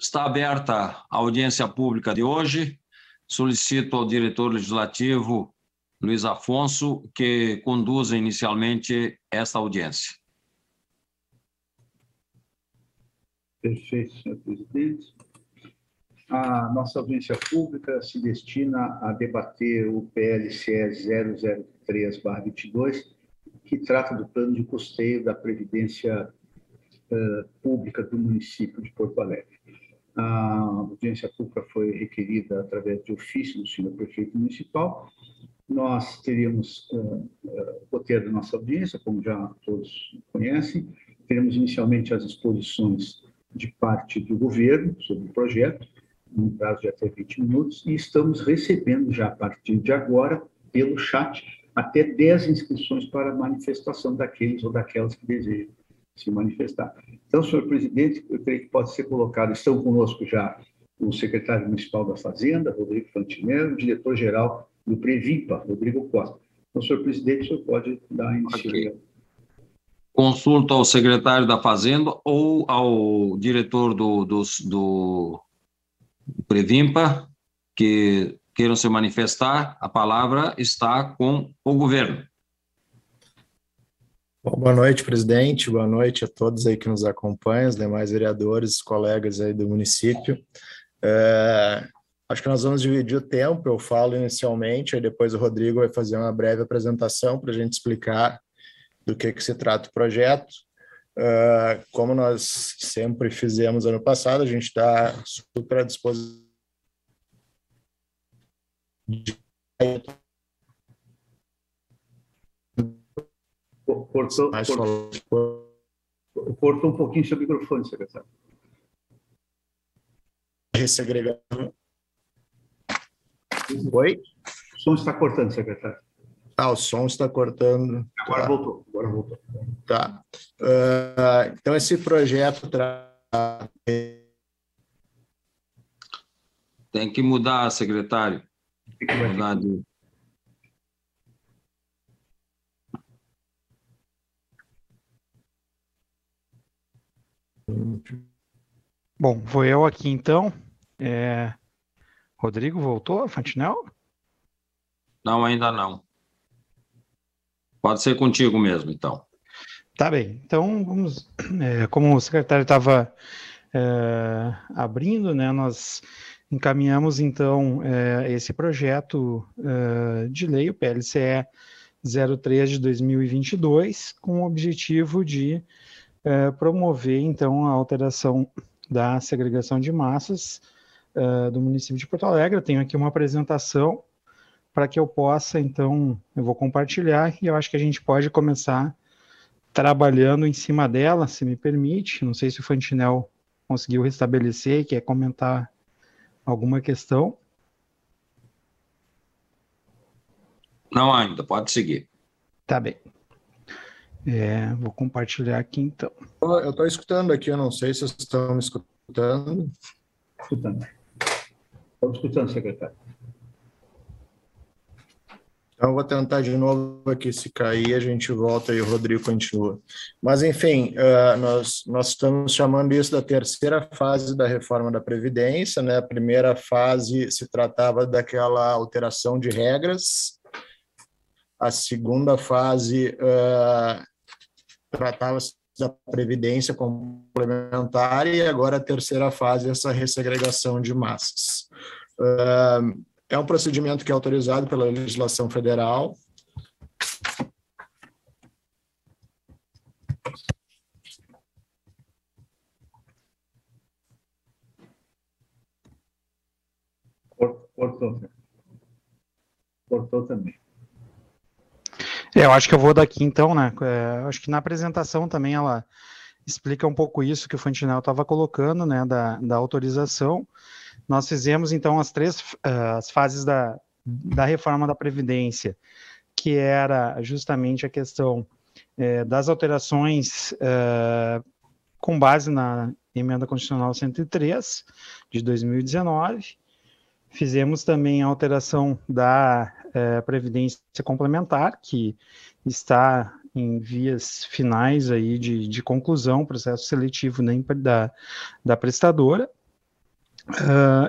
Está aberta a audiência pública de hoje. Solicito ao diretor legislativo, Luiz Afonso, que conduza inicialmente esta audiência. Perfeito, senhor presidente. A nossa audiência pública se destina a debater o PLCE 003/22, que trata do plano de custeio da Previdência Pública do município de Porto Alegre. A audiência pública foi requerida através de ofício do senhor prefeito municipal. Nós teríamos o roteiro da nossa audiência, como já todos conhecem. Teremos inicialmente as exposições de parte do governo sobre o projeto, no prazo de até 20 minutos, e estamos recebendo já, a partir de agora, pelo chat, até 10 inscrições para manifestação daqueles ou daquelas que desejam se manifestar. Então, senhor presidente, eu creio que pode ser colocado, estão conosco já o secretário municipal da Fazenda, Rodrigo Fantinello, o diretor-geral do Previmpa, Rodrigo Costa. Então, senhor presidente, o senhor pode dar início. Okay. Consulto ao secretário da Fazenda ou ao diretor do Previmpa, que queiram se manifestar. A palavra está com o governo. Bom, boa noite, presidente. Boa noite a todos aí que nos acompanham, os demais vereadores, colegas aí do município. Acho que nós vamos dividir o tempo. Eu falo inicialmente, aí depois o Rodrigo vai fazer uma breve apresentação para a gente explicar do que se trata o projeto. Como nós sempre fizemos ano passado, a gente está super à disposição. Cortou um pouquinho seu microfone, secretário. Ressegregando. Oi? O som está cortando, secretário. O som está cortando. Agora tá. Voltou, agora voltou. Tá. Então, esse projeto Tem que mudar, secretário. Tem que mudar de... Bom, vou eu aqui então. Rodrigo, voltou? Fantinello? Não, ainda não. Pode ser contigo mesmo, então. Tá bem. Então, vamos. Como o secretário estava abrindo, né, nós encaminhamos, então, esse projeto de lei, o PLCE 03 de 2022, com o objetivo de promover, então, a alteração da segregação de massas do município de Porto Alegre. Eu tenho aqui uma apresentação para que eu possa, então, eu vou compartilhar e eu acho que a gente pode começar trabalhando em cima dela, se me permite. Não sei se o Fantinello conseguiu restabelecer e quer comentar alguma questão. Não ainda, pode seguir. Tá bem. Vou compartilhar aqui, então. Eu estou escutando aqui, eu não sei se vocês estão me escutando. Escutando. Estamos escutando, secretário. Então, eu vou tentar de novo aqui, se cair, a gente volta e o Rodrigo continua. Mas, enfim, nós estamos chamando isso da terceira fase da reforma da Previdência, né? A primeira fase se tratava daquela alteração de regras, a segunda fase tratava-se da Previdência complementar e agora a terceira fase, essa ressegregação de massas. É um procedimento que é autorizado pela legislação federal. Cortou também. Eu acho que eu vou daqui, então, né? Acho que na apresentação também ela explica um pouco isso que o Fantinello estava colocando, né? Da autorização. Nós fizemos, então, as fases da reforma da Previdência, que era justamente a questão das alterações com base na Emenda Constitucional 103, de 2019. Fizemos também a alteração da Previdência Complementar, que está em vias finais aí de conclusão, processo seletivo da prestadora.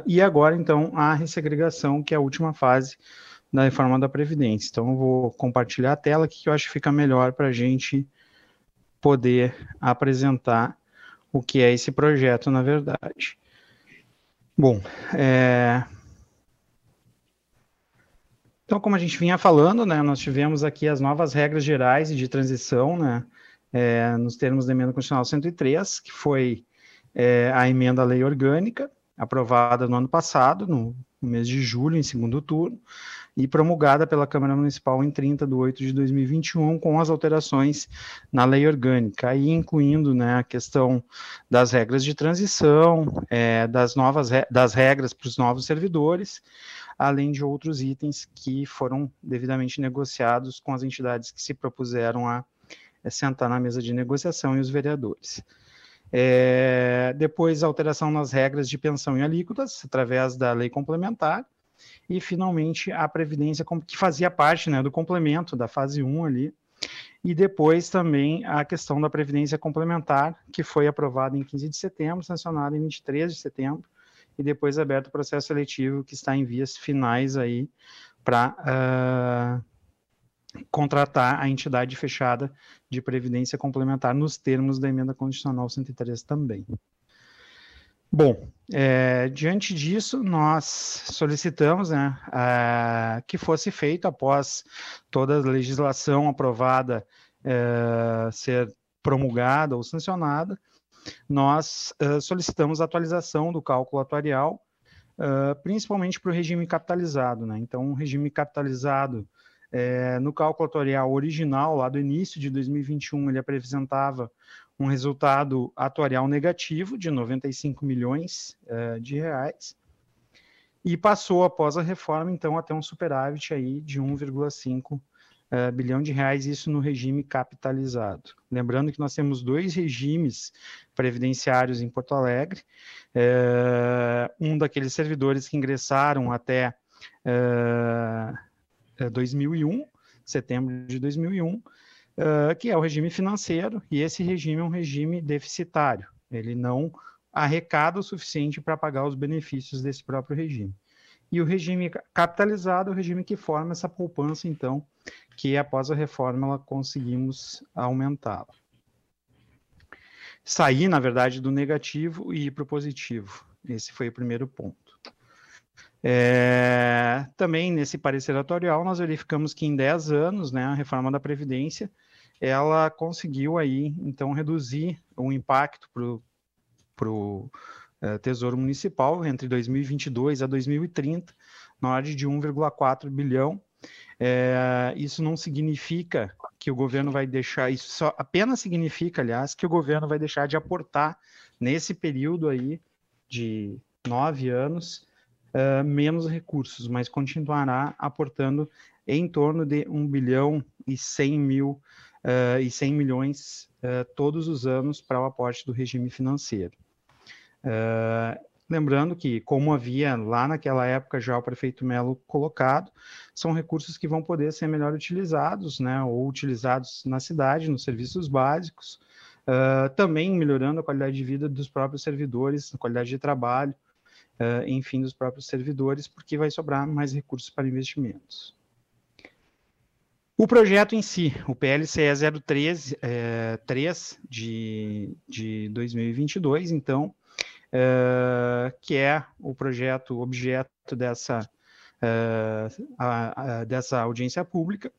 E agora, então, a ressegregação, que é a última fase da reforma da Previdência. Então, eu vou compartilhar a tela aqui, que eu acho que fica melhor para a gente poder apresentar o que é esse projeto, na verdade. Bom, então, como a gente vinha falando, né, nós tivemos aqui as novas regras gerais e de transição, né, nos termos da emenda constitucional 103, que foi a emenda à lei orgânica, aprovada no ano passado, no mês de julho, em segundo turno, e promulgada pela Câmara Municipal em 30 de 8 de 2021, com as alterações na lei orgânica, aí incluindo, né, a questão das regras de transição, das regras para os novos servidores, além de outros itens que foram devidamente negociados com as entidades que se propuseram a sentar na mesa de negociação e os vereadores. Depois, a alteração nas regras de pensão e alíquotas, através da lei complementar, e, finalmente, a Previdência, que fazia parte, né, do complemento da fase 1 ali, e depois também a questão da Previdência complementar, que foi aprovada em 15 de setembro, sancionada em 23 de setembro, e depois aberto o processo seletivo, que está em vias finais aí para contratar a entidade fechada de previdência complementar nos termos da emenda constitucional 103 também. Bom, diante disso, nós solicitamos, né, que fosse feito, após toda a legislação aprovada ser promulgada ou sancionada, nós solicitamos a atualização do cálculo atuarial, principalmente para o regime capitalizado, né? Então, o regime capitalizado, no cálculo atuarial original, lá do início de 2021, ele apresentava um resultado atuarial negativo de 95 milhões de reais, e passou, após a reforma, então, a ter um superávit aí de 1,5 bilhão de reais, isso no regime capitalizado. Lembrando que nós temos 2 regimes previdenciários em Porto Alegre, um daqueles servidores que ingressaram até 2001, setembro de 2001, que é o regime financeiro, e esse regime é um regime deficitário, ele não arrecada o suficiente para pagar os benefícios desse próprio regime. E o regime capitalizado é o regime que forma essa poupança, então, que após a reforma conseguimos aumentá-la. Sair, na verdade, do negativo e ir para o positivo. Esse foi o primeiro ponto. Também, nesse parecer atuarial, nós verificamos que em 10 anos, né, a reforma da Previdência, ela conseguiu aí, então, reduzir o impacto para o Tesouro Municipal entre 2022 a 2030, na ordem de 1,4 bilhão. Isso não significa que o governo vai deixar, isso só apenas significa, aliás, que o governo vai deixar de aportar nesse período aí de 9 anos menos recursos, mas continuará aportando em torno de 1 bilhão e 100 milhões todos os anos para o aporte do regime financeiro. Lembrando que, como havia lá naquela época já o prefeito Melo colocado, são recursos que vão poder ser melhor utilizados, né, ou utilizados na cidade, nos serviços básicos, também melhorando a qualidade de vida dos próprios servidores, a qualidade de trabalho, enfim, dos próprios servidores, porque vai sobrar mais recursos para investimentos. O projeto em si, o PLCE 003 de 2022, então, que é o projeto objeto dessa audiência pública,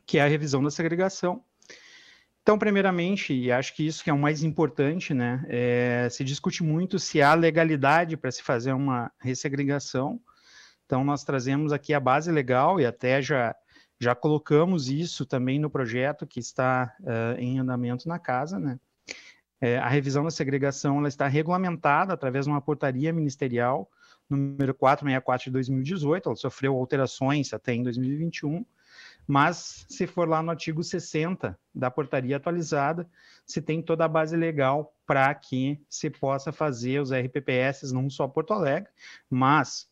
que é a revisão da segregação. Então, primeiramente, e acho que isso que é o mais importante, né, se discute muito se há legalidade para se fazer uma ressegregação. Então, nós trazemos aqui a base legal e até já colocamos isso também no projeto que está em andamento na casa, né. A revisão da segregação ela está regulamentada através de uma portaria ministerial, número 464 de 2018, ela sofreu alterações até em 2021, mas se for lá no artigo 60 da portaria atualizada, se tem toda a base legal para que se possa fazer os RPPS, não só Porto Alegre, mas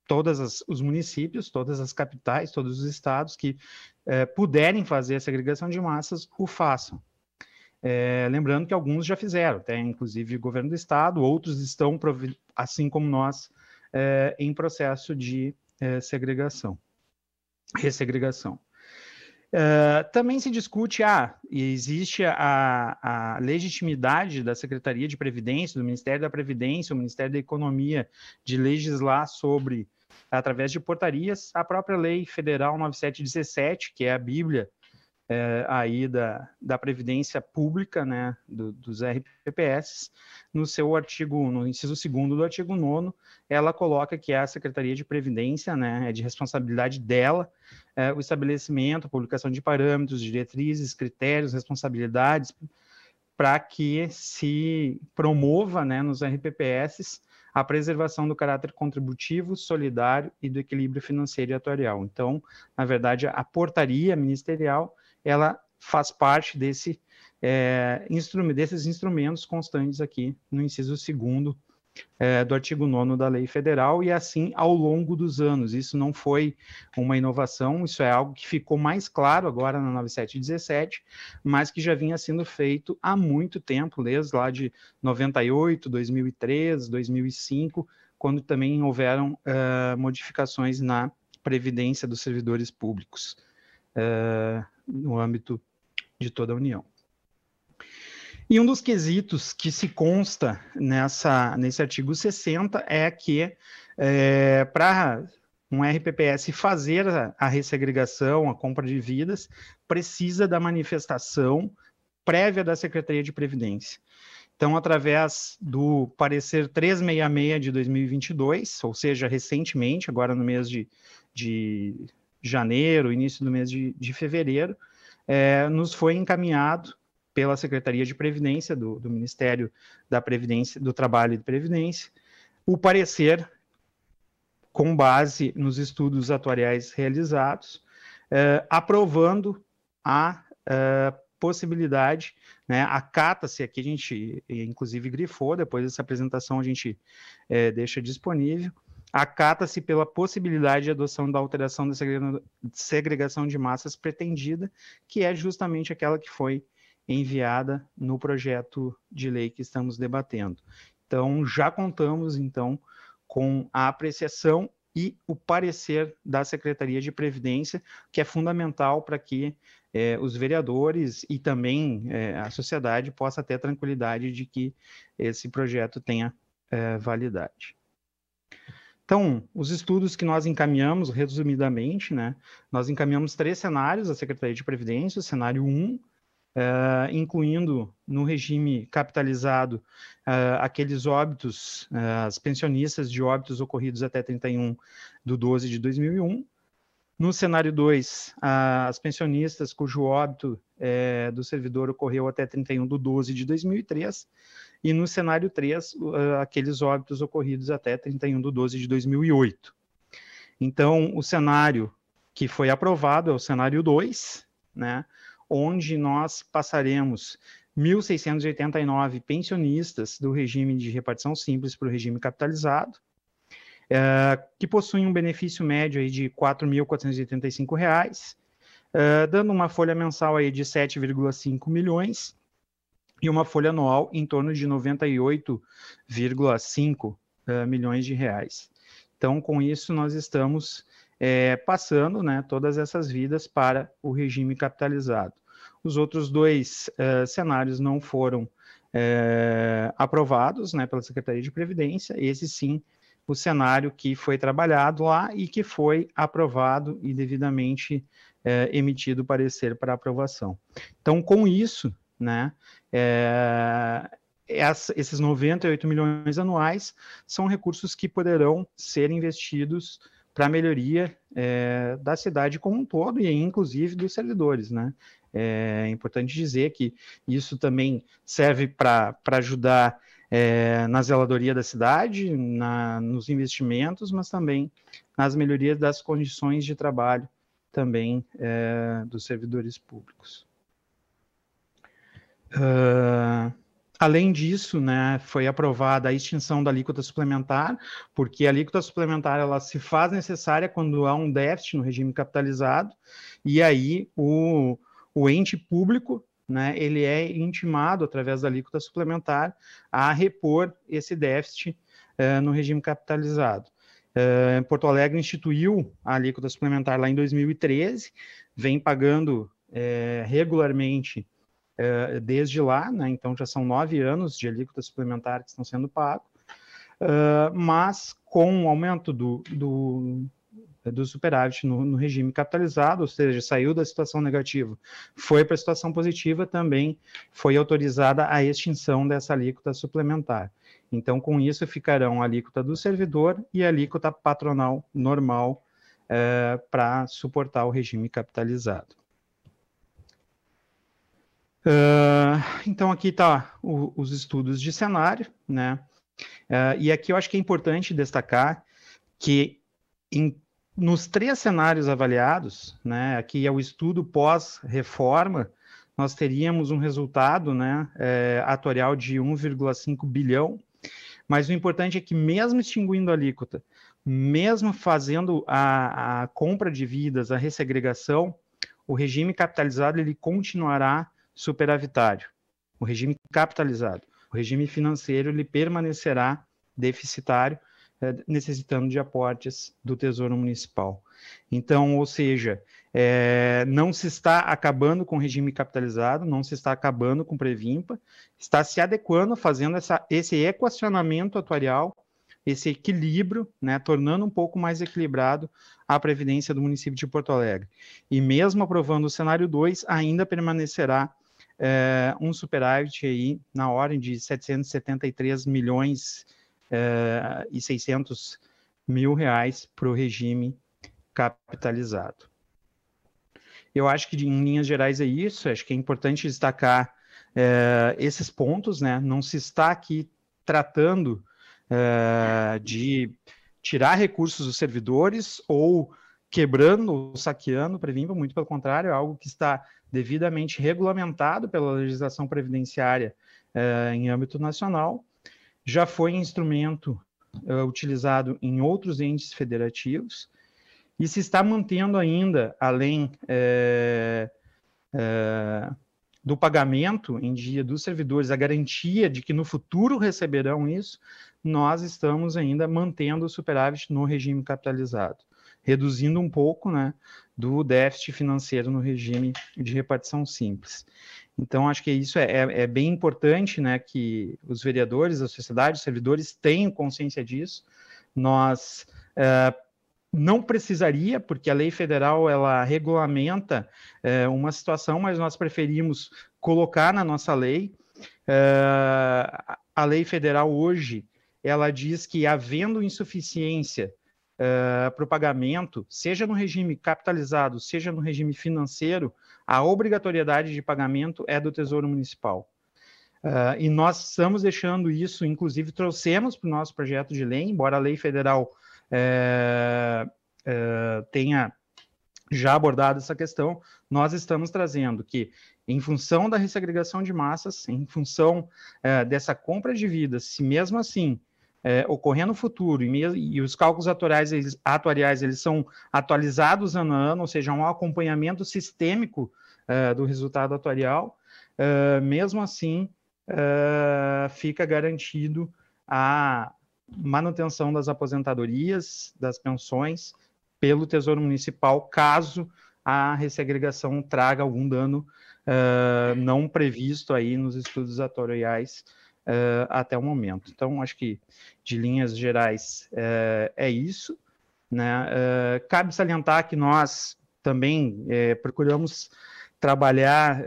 todos os municípios, todas as capitais, todos os estados que puderem fazer a segregação de massas, o façam. lembrando que alguns já fizeram, até inclusive o governo do estado, outros estão, assim como nós, em processo de ressegregação. Também se discute, existe a legitimidade da Secretaria de Previdência, do Ministério da Previdência, o Ministério da Economia, de legislar sobre, através de portarias, a própria Lei Federal 9717, que é a Bíblia aí da Previdência Pública, né, dos RPPS, no inciso 2º do artigo 9º, ela coloca que a Secretaria de Previdência, né, é de responsabilidade dela, o estabelecimento, a publicação de parâmetros, diretrizes, critérios, responsabilidades, para que se promova, né, nos RPPS a preservação do caráter contributivo, solidário e do equilíbrio financeiro e atuarial. Então, na verdade, a portaria ministerial, ela faz parte desses instrumentos constantes aqui no inciso 2º do artigo 9º da Lei Federal, e assim ao longo dos anos. Isso não foi uma inovação, isso é algo que ficou mais claro agora na 9717, mas que já vinha sendo feito há muito tempo, desde lá de 98, 2003, 2005, quando também houveram modificações na Previdência dos servidores públicos, no âmbito de toda a União. E um dos quesitos que se consta nesse artigo 60 é que, para um RPPS fazer a ressegregação, a compra de vidas, precisa da manifestação prévia da Secretaria de Previdência. Então, através do parecer 366 de 2022, ou seja, recentemente, agora no mês de janeiro, início do mês de fevereiro, nos foi encaminhado pela Secretaria de Previdência, do Ministério da Previdência, do Trabalho e de Previdência, o parecer com base nos estudos atuariais realizados, aprovando a possibilidade, né, acata-se, aqui a gente inclusive grifou, depois dessa apresentação a gente deixa disponível, acata-se pela possibilidade de adoção da alteração da segregação de massas pretendida, que é justamente aquela que foi enviada no projeto de lei que estamos debatendo. Então, já contamos, então, com a apreciação e o parecer da Secretaria de Previdência, que é fundamental para que os vereadores e também a sociedade possa ter tranquilidade de que esse projeto tenha validade. Então, os estudos que nós encaminhamos, resumidamente, né, nós encaminhamos 3 cenários à Secretaria de Previdência: o cenário 1, incluindo no regime capitalizado aqueles óbitos, as pensionistas de óbitos ocorridos até 31/12 de 2001. No cenário 2, as pensionistas cujo óbito do servidor ocorreu até 31/12 de 2003. E no cenário 3, aqueles óbitos ocorridos até 31/12 de 2008. Então, o cenário que foi aprovado é o cenário 2, né, onde nós passaremos 1.689 pensionistas do regime de repartição simples para o regime capitalizado, que possuem um benefício médio aí de R$ 4.485, dando uma folha mensal aí de 7,5 milhões e uma folha anual em torno de 98,5 milhões de reais. Então, com isso, nós estamos passando, né, todas essas vidas para o regime capitalizado. Os outros 2 cenários não foram aprovados, né, pela Secretaria de Previdência. Esse sim, o cenário que foi trabalhado lá e que foi aprovado e devidamente emitido parecer para aprovação. Então, com isso, né, esses 98 milhões anuais são recursos que poderão ser investidos para a melhoria da cidade como um todo e inclusive dos servidores, né? É importante dizer que isso também serve para ajudar na zeladoria da cidade, nos investimentos, mas também nas melhorias das condições de trabalho também dos servidores públicos. Além disso, né, foi aprovada a extinção da alíquota suplementar, porque a alíquota suplementar ela se faz necessária quando há um déficit no regime capitalizado, e aí o ente público né, ele é intimado, através da alíquota suplementar, a repor esse déficit no regime capitalizado. Porto Alegre instituiu a alíquota suplementar lá em 2013, vem pagando regularmente desde lá, né, então já são 9 anos de alíquota suplementar que estão sendo pagos, mas com o aumento do superávit no regime capitalizado, ou seja, saiu da situação negativa, foi para a situação positiva, também foi autorizada a extinção dessa alíquota suplementar. Então, com isso, ficarão a alíquota do servidor e a alíquota patronal normal para suportar o regime capitalizado. Então, aqui está os estudos de cenário, né? E aqui eu acho que é importante destacar que nos 3 cenários avaliados, né, aqui é o estudo pós-reforma, nós teríamos um resultado, né, atuarial de 1,5 bilhão, mas o importante é que mesmo extinguindo a alíquota, mesmo fazendo a compra de vidas, a ressegregação, o regime capitalizado ele continuará superavitário, o regime capitalizado. O regime financeiro ele permanecerá deficitário, necessitando de aportes do Tesouro Municipal. Então, ou seja, não se está acabando com o regime capitalizado, não se está acabando com o Previmpa, está se adequando, fazendo esse equacionamento atuarial, esse equilíbrio, né, tornando um pouco mais equilibrado a Previdência do município de Porto Alegre. E mesmo aprovando o cenário 2, ainda permanecerá um superávit aí na ordem de 773 milhões e 600 mil reais para o regime capitalizado. Eu acho que em linhas gerais é isso, acho que é importante destacar esses pontos, né? Não se está aqui tratando de tirar recursos dos servidores ou quebrando ou saqueando o Previmpa, muito pelo contrário, é algo que está devidamente regulamentado pela legislação previdenciária em âmbito nacional, já foi instrumento utilizado em outros entes federativos e se está mantendo ainda, além do pagamento em dia dos servidores, a garantia de que no futuro receberão isso, nós estamos ainda mantendo o superávit no regime capitalizado, reduzindo um pouco, né, do déficit financeiro no regime de repartição simples. Então, acho que isso é bem importante, né, que os vereadores, a sociedade, os servidores tenham consciência disso. Nós não precisaria, porque a lei federal ela regulamenta uma situação, mas nós preferimos colocar na nossa lei. A lei federal hoje, ela diz que havendo insuficiência para o pagamento, seja no regime capitalizado, seja no regime financeiro, a obrigatoriedade de pagamento é do Tesouro Municipal. E nós estamos deixando isso, inclusive trouxemos para o nosso projeto de lei, embora a lei federal tenha já abordado essa questão, nós estamos trazendo que, em função da ressegregação de massas, em função dessa compra de vidas, se mesmo assim ocorrer no futuro, e os cálculos atuariais eles são atualizados ano a ano, ou seja, um acompanhamento sistêmico do resultado atuarial, mesmo assim, fica garantido a manutenção das aposentadorias, das pensões, pelo Tesouro Municipal, caso a ressegregação traga algum dano não previsto aí nos estudos atuariais até o momento. Então, acho que, de linhas gerais, é isso, né? Cabe salientar que nós também procuramos trabalhar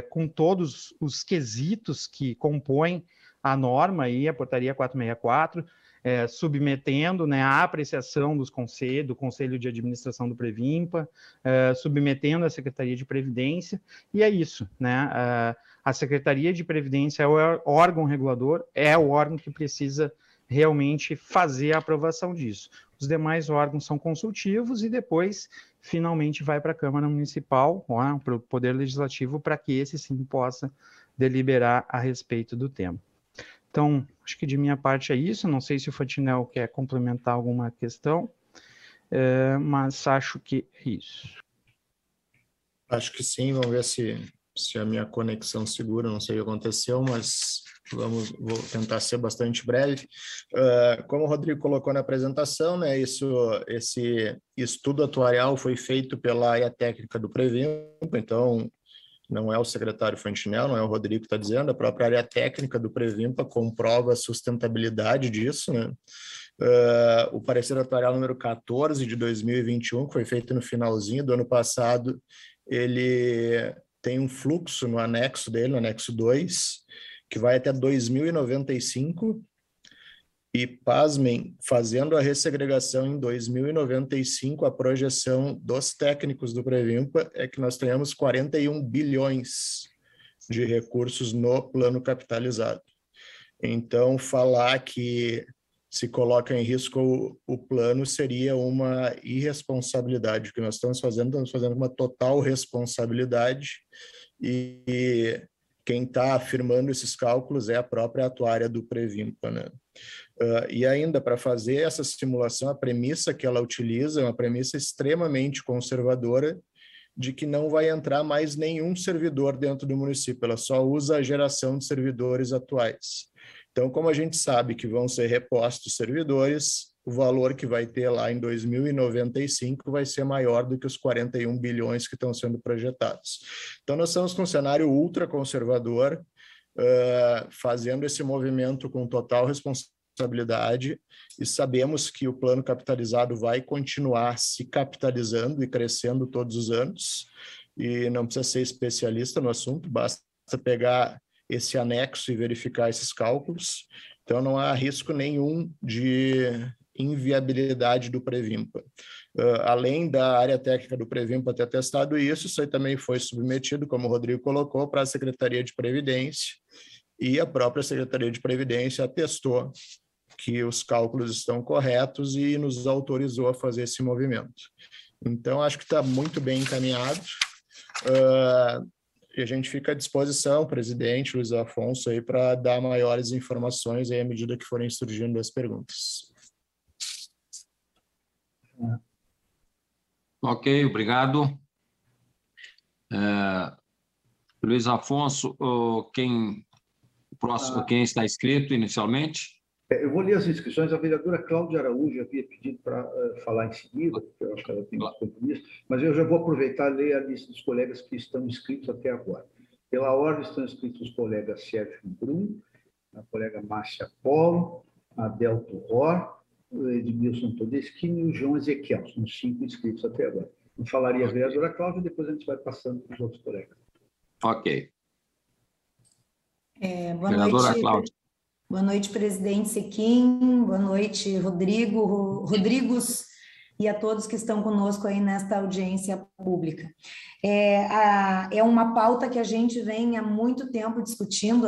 com todos os quesitos que compõem a norma, aí, a portaria 464, submetendo, né, a apreciação do Conselho de Administração do Previmpa, submetendo a Secretaria de Previdência, e é isso, né? A Secretaria de Previdência é o órgão regulador, é o órgão que precisa realmente fazer a aprovação disso. Os demais órgãos são consultivos e depois, finalmente, vai para a Câmara Municipal, para o Poder Legislativo, para que esse sim possa deliberar a respeito do tema. Então, acho que de minha parte é isso. Não sei se o Fantinel quer complementar alguma questão, mas acho que é isso. Acho que sim. Vamos ver se se a minha conexão segura, não sei o que aconteceu, mas vou tentar ser bastante breve. Como o Rodrigo colocou na apresentação, né, esse estudo atuarial foi feito pela área técnica do Previmpa, então não é o secretário Fantinel, não é o Rodrigo que está dizendo, a própria área técnica do Previmpa comprova a sustentabilidade disso, né? O parecer atuarial número 14 de 2021, que foi feito no finalzinho do ano passado, ele tem um fluxo no anexo dele, no anexo 2, que vai até 2095, e, pasmem, fazendo a ressegregação em 2095, a projeção dos técnicos do Previmpa é que nós tenhamos 41 bilhões de recursos no plano capitalizado. Então, falar que se coloca em risco o plano seria uma irresponsabilidade. O que nós estamos fazendo uma total responsabilidade, e quem está afirmando esses cálculos é a própria atuária do Previmpa, né? E ainda, para fazer essa simulação, a premissa que ela utiliza é uma premissa extremamente conservadora, de que não vai entrar mais nenhum servidor dentro do município, ela só usa a geração de servidores atuais. Então, como a gente sabe que vão ser repostos servidores, o valor que vai ter lá em 2095 vai ser maior do que os 41 bilhões que estão sendo projetados. Então, nós estamos com um cenário ultraconservador, fazendo esse movimento com total responsabilidade, e sabemos que o plano capitalizado vai continuar se capitalizando e crescendo todos os anos, e não precisa ser especialista no assunto, basta pegar esse anexo e verificar esses cálculos. Então, não há risco nenhum de inviabilidade do Previmpa. Além da área técnica do Previmpa ter testado isso aí também foi submetido, como o Rodrigo colocou, para a Secretaria de Previdência, e a própria Secretaria de Previdência atestou que os cálculos estão corretos e nos autorizou a fazer esse movimento. Então, acho que está muito bem encaminhado. E a gente fica à disposição, presidente Luiz Afonso, aí, para dar maiores informações aí à medida que forem surgindo as perguntas. Ok, obrigado. Luiz Afonso, quem está inscrito inicialmente? Eu vou ler as inscrições. A vereadora Cláudia Araújo havia pedido para falar em seguida, porque eu acho que ela tem muito compromisso, mas eu já vou aproveitar e ler a lista dos colegas que estão inscritos até agora. Pela ordem estão inscritos os colegas Sérgio Brum, a colega Márcia Polo, a Delto Ror, o Edmilson Todeschini e o João Ezequiel. São 5 inscritos até agora. Eu falaria a vereadora Cláudia, depois a gente vai passando para os outros colegas. Ok. Boa noite, Cláudia. Boa noite, presidente Sequim, boa noite, Rodrigos, e a todos que estão conosco aí nesta audiência pública. É uma pauta que a gente vem há muito tempo discutindo,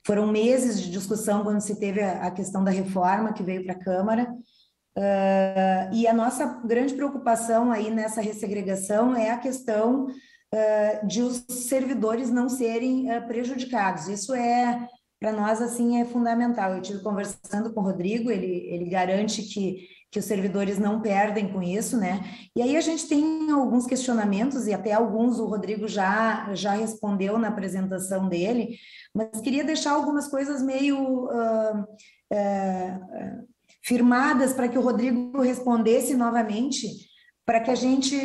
foram meses de discussão quando se teve a questão da reforma que veio para a Câmara, e a nossa grande preocupação aí nessa ressegregação é a questão de os servidores não serem prejudicados. Isso para nós, assim, é fundamental. Eu estive conversando com o Rodrigo, ele garante que os servidores não perdem com isso, né? E aí a gente tem alguns questionamentos, e até alguns o Rodrigo já respondeu na apresentação dele, mas queria deixar algumas coisas meio firmadas para que o Rodrigo respondesse novamente, para que a gente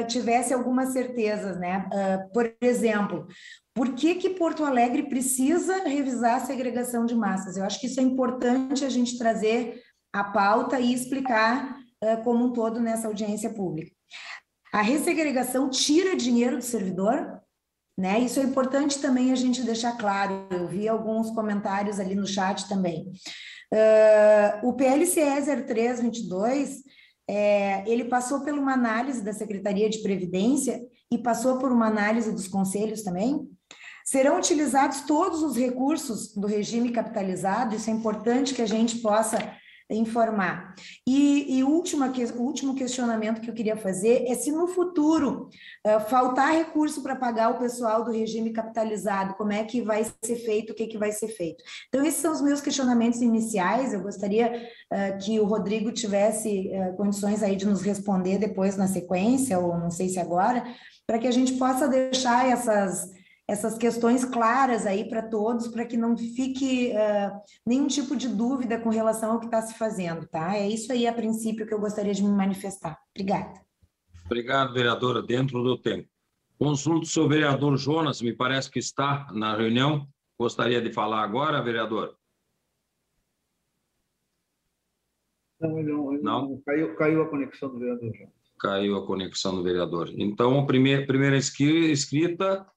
tivesse algumas certezas, né? Por exemplo, por que Porto Alegre precisa revisar a segregação de massas? Eu acho que isso é importante a gente trazer a pauta e explicar como um todo nessa audiência pública. A ressegregação tira dinheiro do servidor, né? Isso é importante também a gente deixar claro. Eu vi alguns comentários ali no chat também. O PLCE 0322, ele passou por uma análise da Secretaria de Previdência e passou por uma análise dos conselhos também. Serão utilizados todos os recursos do regime capitalizado, isso é importante que a gente possa informar. E o último questionamento que eu queria fazer é se no futuro faltar recurso para pagar o pessoal do regime capitalizado, como é que vai ser feito, o que vai ser feito. Então, esses são os meus questionamentos iniciais. Eu gostaria que o Rodrigo tivesse condições aí de nos responder depois na sequência, ou não sei se agora, para que a gente possa deixar essas questões claras aí para todos, para que não fique nenhum tipo de dúvida com relação ao que está se fazendo, tá? É isso aí, a princípio, que eu gostaria de me manifestar. Obrigada. Obrigado, vereadora. Dentro do tempo. Consulto o senhor vereador Jonas, me parece que está na reunião. Gostaria de falar agora, vereador? Não, ele não. Caiu a conexão do vereador Jonas. Caiu a conexão do vereador. Então, a primeira escrita...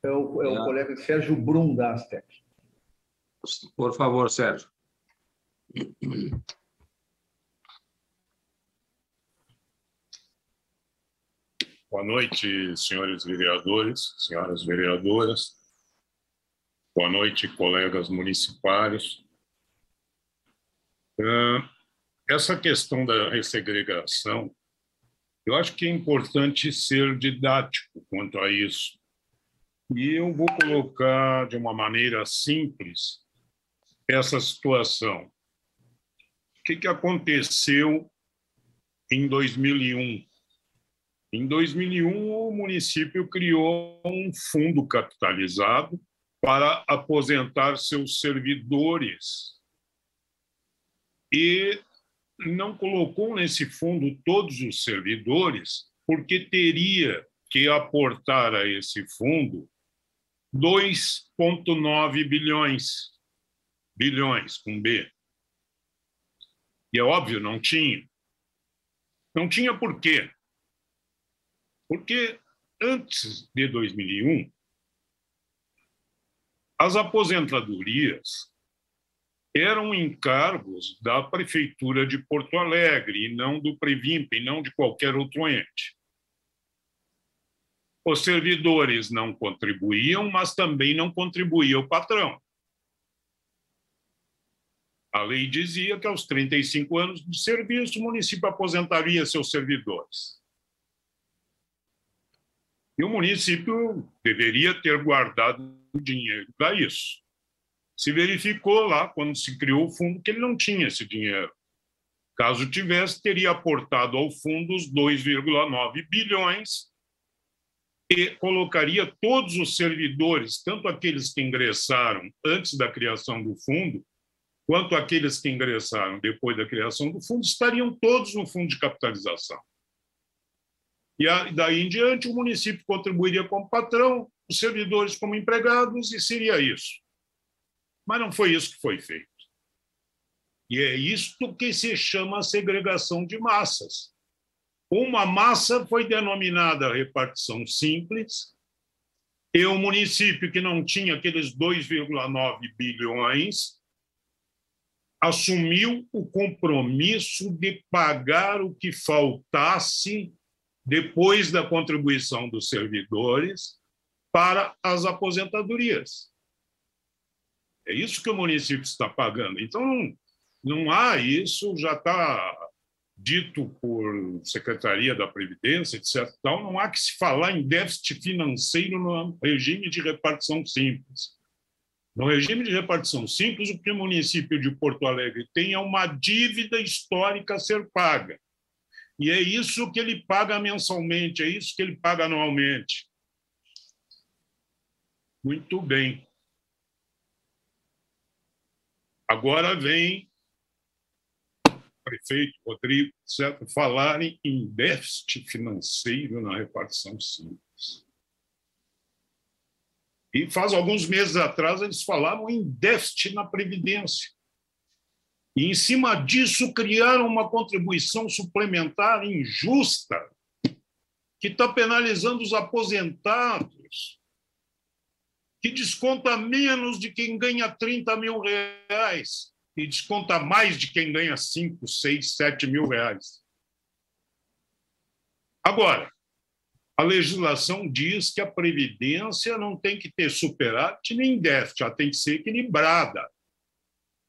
É o colega Sérgio Brum, da Astec. Por favor, Sérgio. Boa noite, senhores vereadores, senhoras vereadoras. Boa noite, colegas municipais. Essa questão da ressegregação, eu acho que é importante ser didático quanto a isso. E eu vou colocar de uma maneira simples essa situação. O que aconteceu em 2001? Em 2001, o município criou um fundo capitalizado para aposentar seus servidores e não colocou nesse fundo todos os servidores, porque teria que aportar a esse fundo 2,9 bilhões, bilhões com B. E é óbvio, não tinha. Não tinha por quê? Porque antes de 2001, as aposentadorias eram encargos da Prefeitura de Porto Alegre, e não do Previmp, e não de qualquer outro ente. Os servidores não contribuíam, mas também não contribuía o patrão. A lei dizia que aos 35 anos de serviço, o município aposentaria seus servidores. E o município deveria ter guardado o dinheiro para isso. Se verificou lá, quando se criou o fundo, que ele não tinha esse dinheiro. Caso tivesse, teria aportado ao fundo os 2,9 bilhões e colocaria todos os servidores, tanto aqueles que ingressaram antes da criação do fundo, quanto aqueles que ingressaram depois da criação do fundo, estariam todos no fundo de capitalização. E daí em diante, o município contribuiria como patrão, os servidores como empregados, e seria isso. Mas não foi isso que foi feito. E é isto que se chama segregação de massas. Uma massa foi denominada repartição simples, e o município que não tinha aqueles 2,9 bilhões assumiu o compromisso de pagar o que faltasse depois da contribuição dos servidores para as aposentadorias. É isso que o município está pagando. Então, não há isso, já está dito por Secretaria da Previdência, etc. Não há que se falar em déficit financeiro no regime de repartição simples. No regime de repartição simples, o que o município de Porto Alegre tem é uma dívida histórica a ser paga. E é isso que ele paga mensalmente, é isso que ele paga anualmente. Muito bem. Agora vem o prefeito Rodrigo, certo, falarem em déficit financeiro na repartição simples. E faz alguns meses atrás eles falavam em déficit na Previdência. E, em cima disso, criaram uma contribuição suplementar injusta que está penalizando os aposentados, que desconta menos de quem ganha 30 mil reais e desconta mais de quem ganha 5, 6, 7 mil reais. Agora, a legislação diz que a Previdência não tem que ter superávit nem déficit, ela tem que ser equilibrada.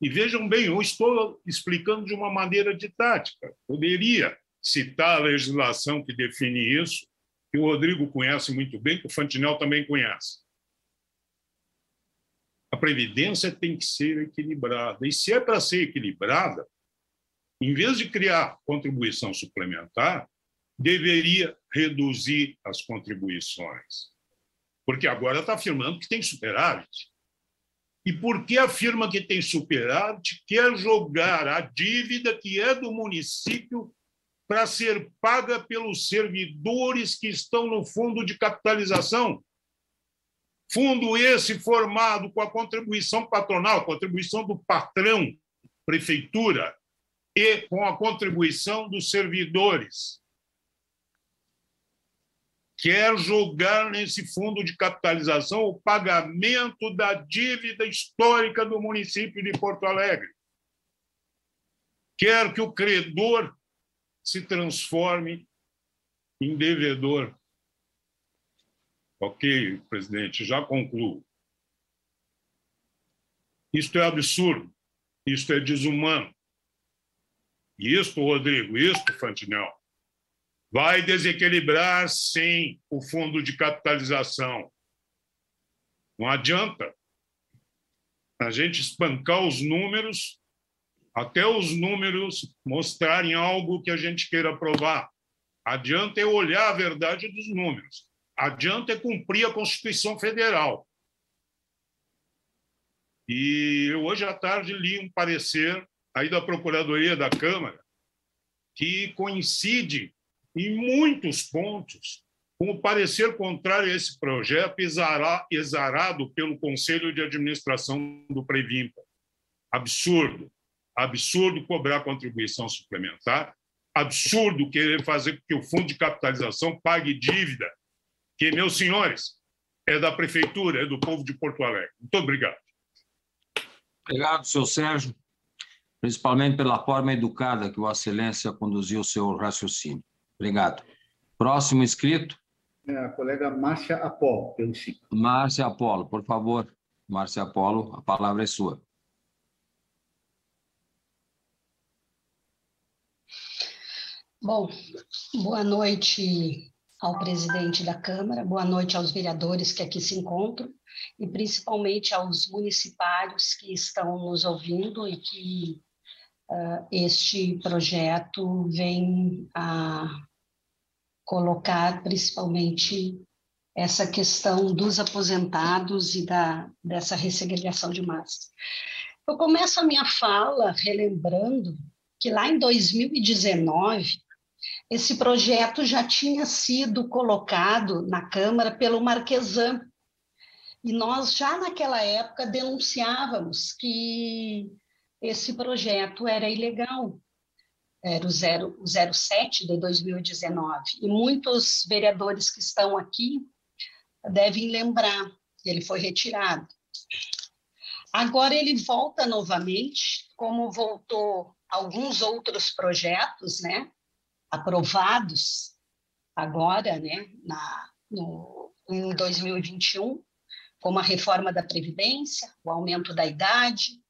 E vejam bem, eu estou explicando de uma maneira didática. Poderia citar a legislação que define isso, que o Rodrigo conhece muito bem, que o Fantinel também conhece. A Previdência tem que ser equilibrada. E se é para ser equilibrada, em vez de criar contribuição suplementar, deveria reduzir as contribuições. Porque agora está afirmando que tem superávit. E porque afirma que tem superávit, quer jogar a dívida que é do município para ser paga pelos servidores que estão no fundo de capitalização. Fundo esse formado com a contribuição patronal, contribuição do patrão, prefeitura, e com a contribuição dos servidores. Quer jogar nesse fundo de capitalização o pagamento da dívida histórica do município de Porto Alegre. Quer que o credor se transforme em devedor. Ok, presidente, já concluo. Isto é absurdo, isto é desumano. E isto, Rodrigo, isto, Fantinel, vai desequilibrar, sim, o fundo de capitalização. Não adianta a gente espancar os números, até os números mostrarem algo que a gente queira provar. Adianta é olhar a verdade dos números. Adianta é cumprir a Constituição Federal. E eu, hoje à tarde, li um parecer aí da Procuradoria da Câmara que coincide em muitos pontos com o parecer contrário a esse projeto exarado pelo Conselho de Administração do Previmpa. Absurdo. Absurdo cobrar contribuição suplementar. Absurdo querer fazer com que o fundo de capitalização pague dívida, que, meus senhores, é da Prefeitura, é do povo de Porto Alegre. Muito obrigado. Obrigado, senhor Sérgio, principalmente pela forma educada que Vossa Excelência conduziu o seu raciocínio. Obrigado. Próximo inscrito. É a colega Márcia Apolo, pelo 5. Márcia Apolo, por favor. Márcia Apolo, a palavra é sua. Bom, boa noite ao presidente da Câmara, boa noite aos vereadores que aqui se encontram e principalmente aos municipários que estão nos ouvindo e que este projeto vem a colocar principalmente essa questão dos aposentados e dessa ressegregação de massa. Eu começo a minha fala relembrando que lá em 2019, esse projeto já tinha sido colocado na Câmara pelo Marquesan, e nós já naquela época denunciávamos que esse projeto era ilegal, era o 07 de 2019, e muitos vereadores que estão aqui devem lembrar que ele foi retirado. Agora ele volta novamente, como voltou alguns outros projetos, né, aprovados agora, né, em 2021, como a reforma da Previdência, o aumento da idade,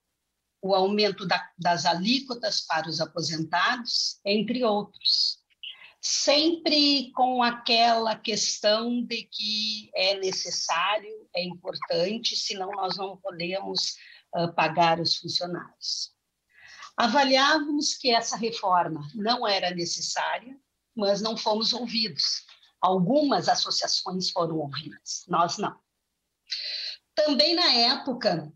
o aumento das alíquotas para os aposentados, entre outros. Sempre com aquela questão de que é necessário, é importante, senão nós não podemos pagar os funcionários. Avaliávamos que essa reforma não era necessária, mas não fomos ouvidos. Algumas associações foram ouvidas, nós não. Também na época,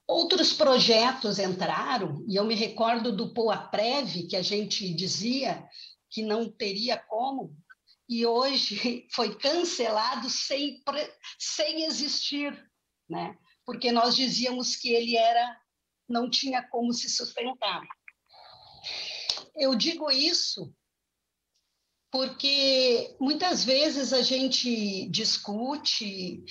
outros projetos entraram, e eu me recordo do POAPREV, que a gente dizia que não teria como, e hoje foi cancelado sem existir, né? Porque nós dizíamos que ele não tinha como se sustentar. Eu digo isso porque muitas vezes a gente discute,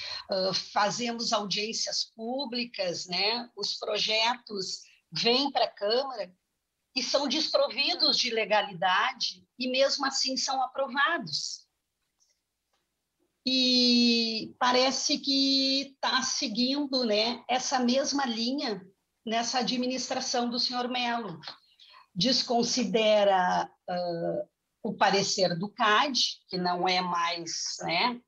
fazemos audiências públicas, né? Os projetos vêm para a Câmara e são desprovidos de legalidade e mesmo assim são aprovados. E parece que está seguindo, né, essa mesma linha nessa administração do senhor Melo. Desconsidera o parecer do CAD, que não é mais, né,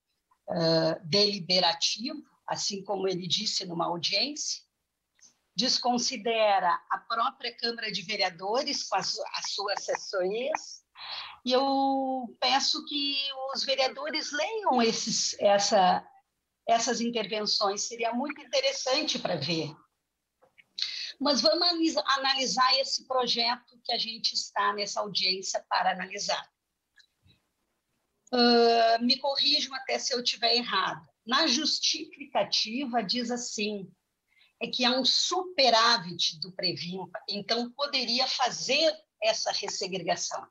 deliberativo, assim como ele disse numa audiência, desconsidera a própria Câmara de Vereadores com as suas assessorias, e eu peço que os vereadores leiam essas intervenções, seria muito interessante para ver. Mas vamos analisar esse projeto que a gente está nessa audiência para analisar. Me corrijam até se eu estiver errado. Na justificativa diz assim, é que há um superávit do Previmpa, então poderia fazer essa ressegregação.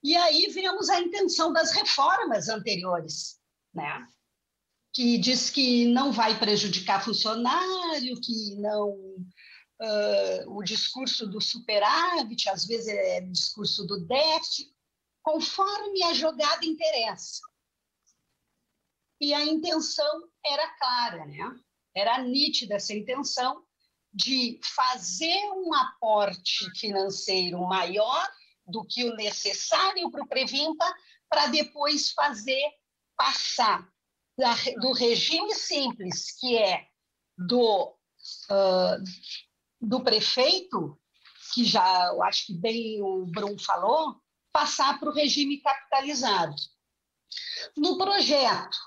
E aí vemos a intenção das reformas anteriores, né? Que diz que não vai prejudicar funcionário, que não... o discurso do superávit, às vezes é discurso do déficit, conforme a jogada interessa. E a intenção era clara, né? Era nítida essa intenção de fazer um aporte financeiro maior do que o necessário para o Previmpa, para depois passar do regime simples, que é do prefeito, que já eu acho que bem o Brum falou, passar para o regime capitalizado. No projeto,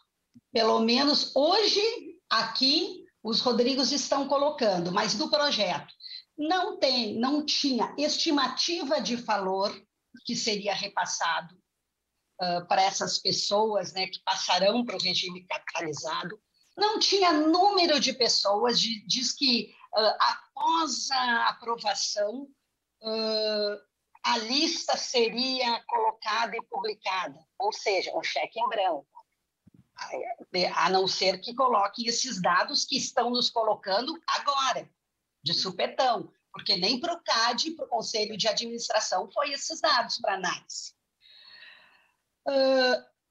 pelo menos hoje, aqui, os Rodrigos estão colocando, mas no projeto não tinha estimativa de valor que seria repassado para essas pessoas, né, que passarão para o regime capitalizado, não tinha número de pessoas, diz que após a aprovação, a lista seria colocada e publicada, ou seja, um cheque em branco, a não ser que coloquem esses dados que estão nos colocando agora, de supetão, porque nem para o CAD e para o Conselho de Administração foi esses dados para análise.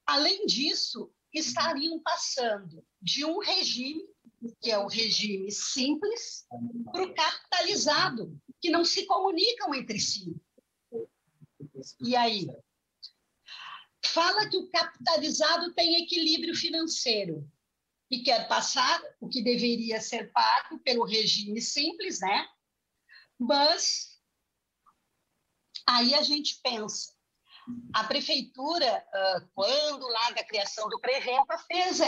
Além disso, estariam passando de um regime, que é o regime simples, para o capitalizado, que não se comunicam entre si. E aí? Fala que o capitalizado tem equilíbrio financeiro e quer passar o que deveria ser pago pelo regime simples, né? Mas aí a gente pensa, a prefeitura, quando lá da criação do Previmpa, fez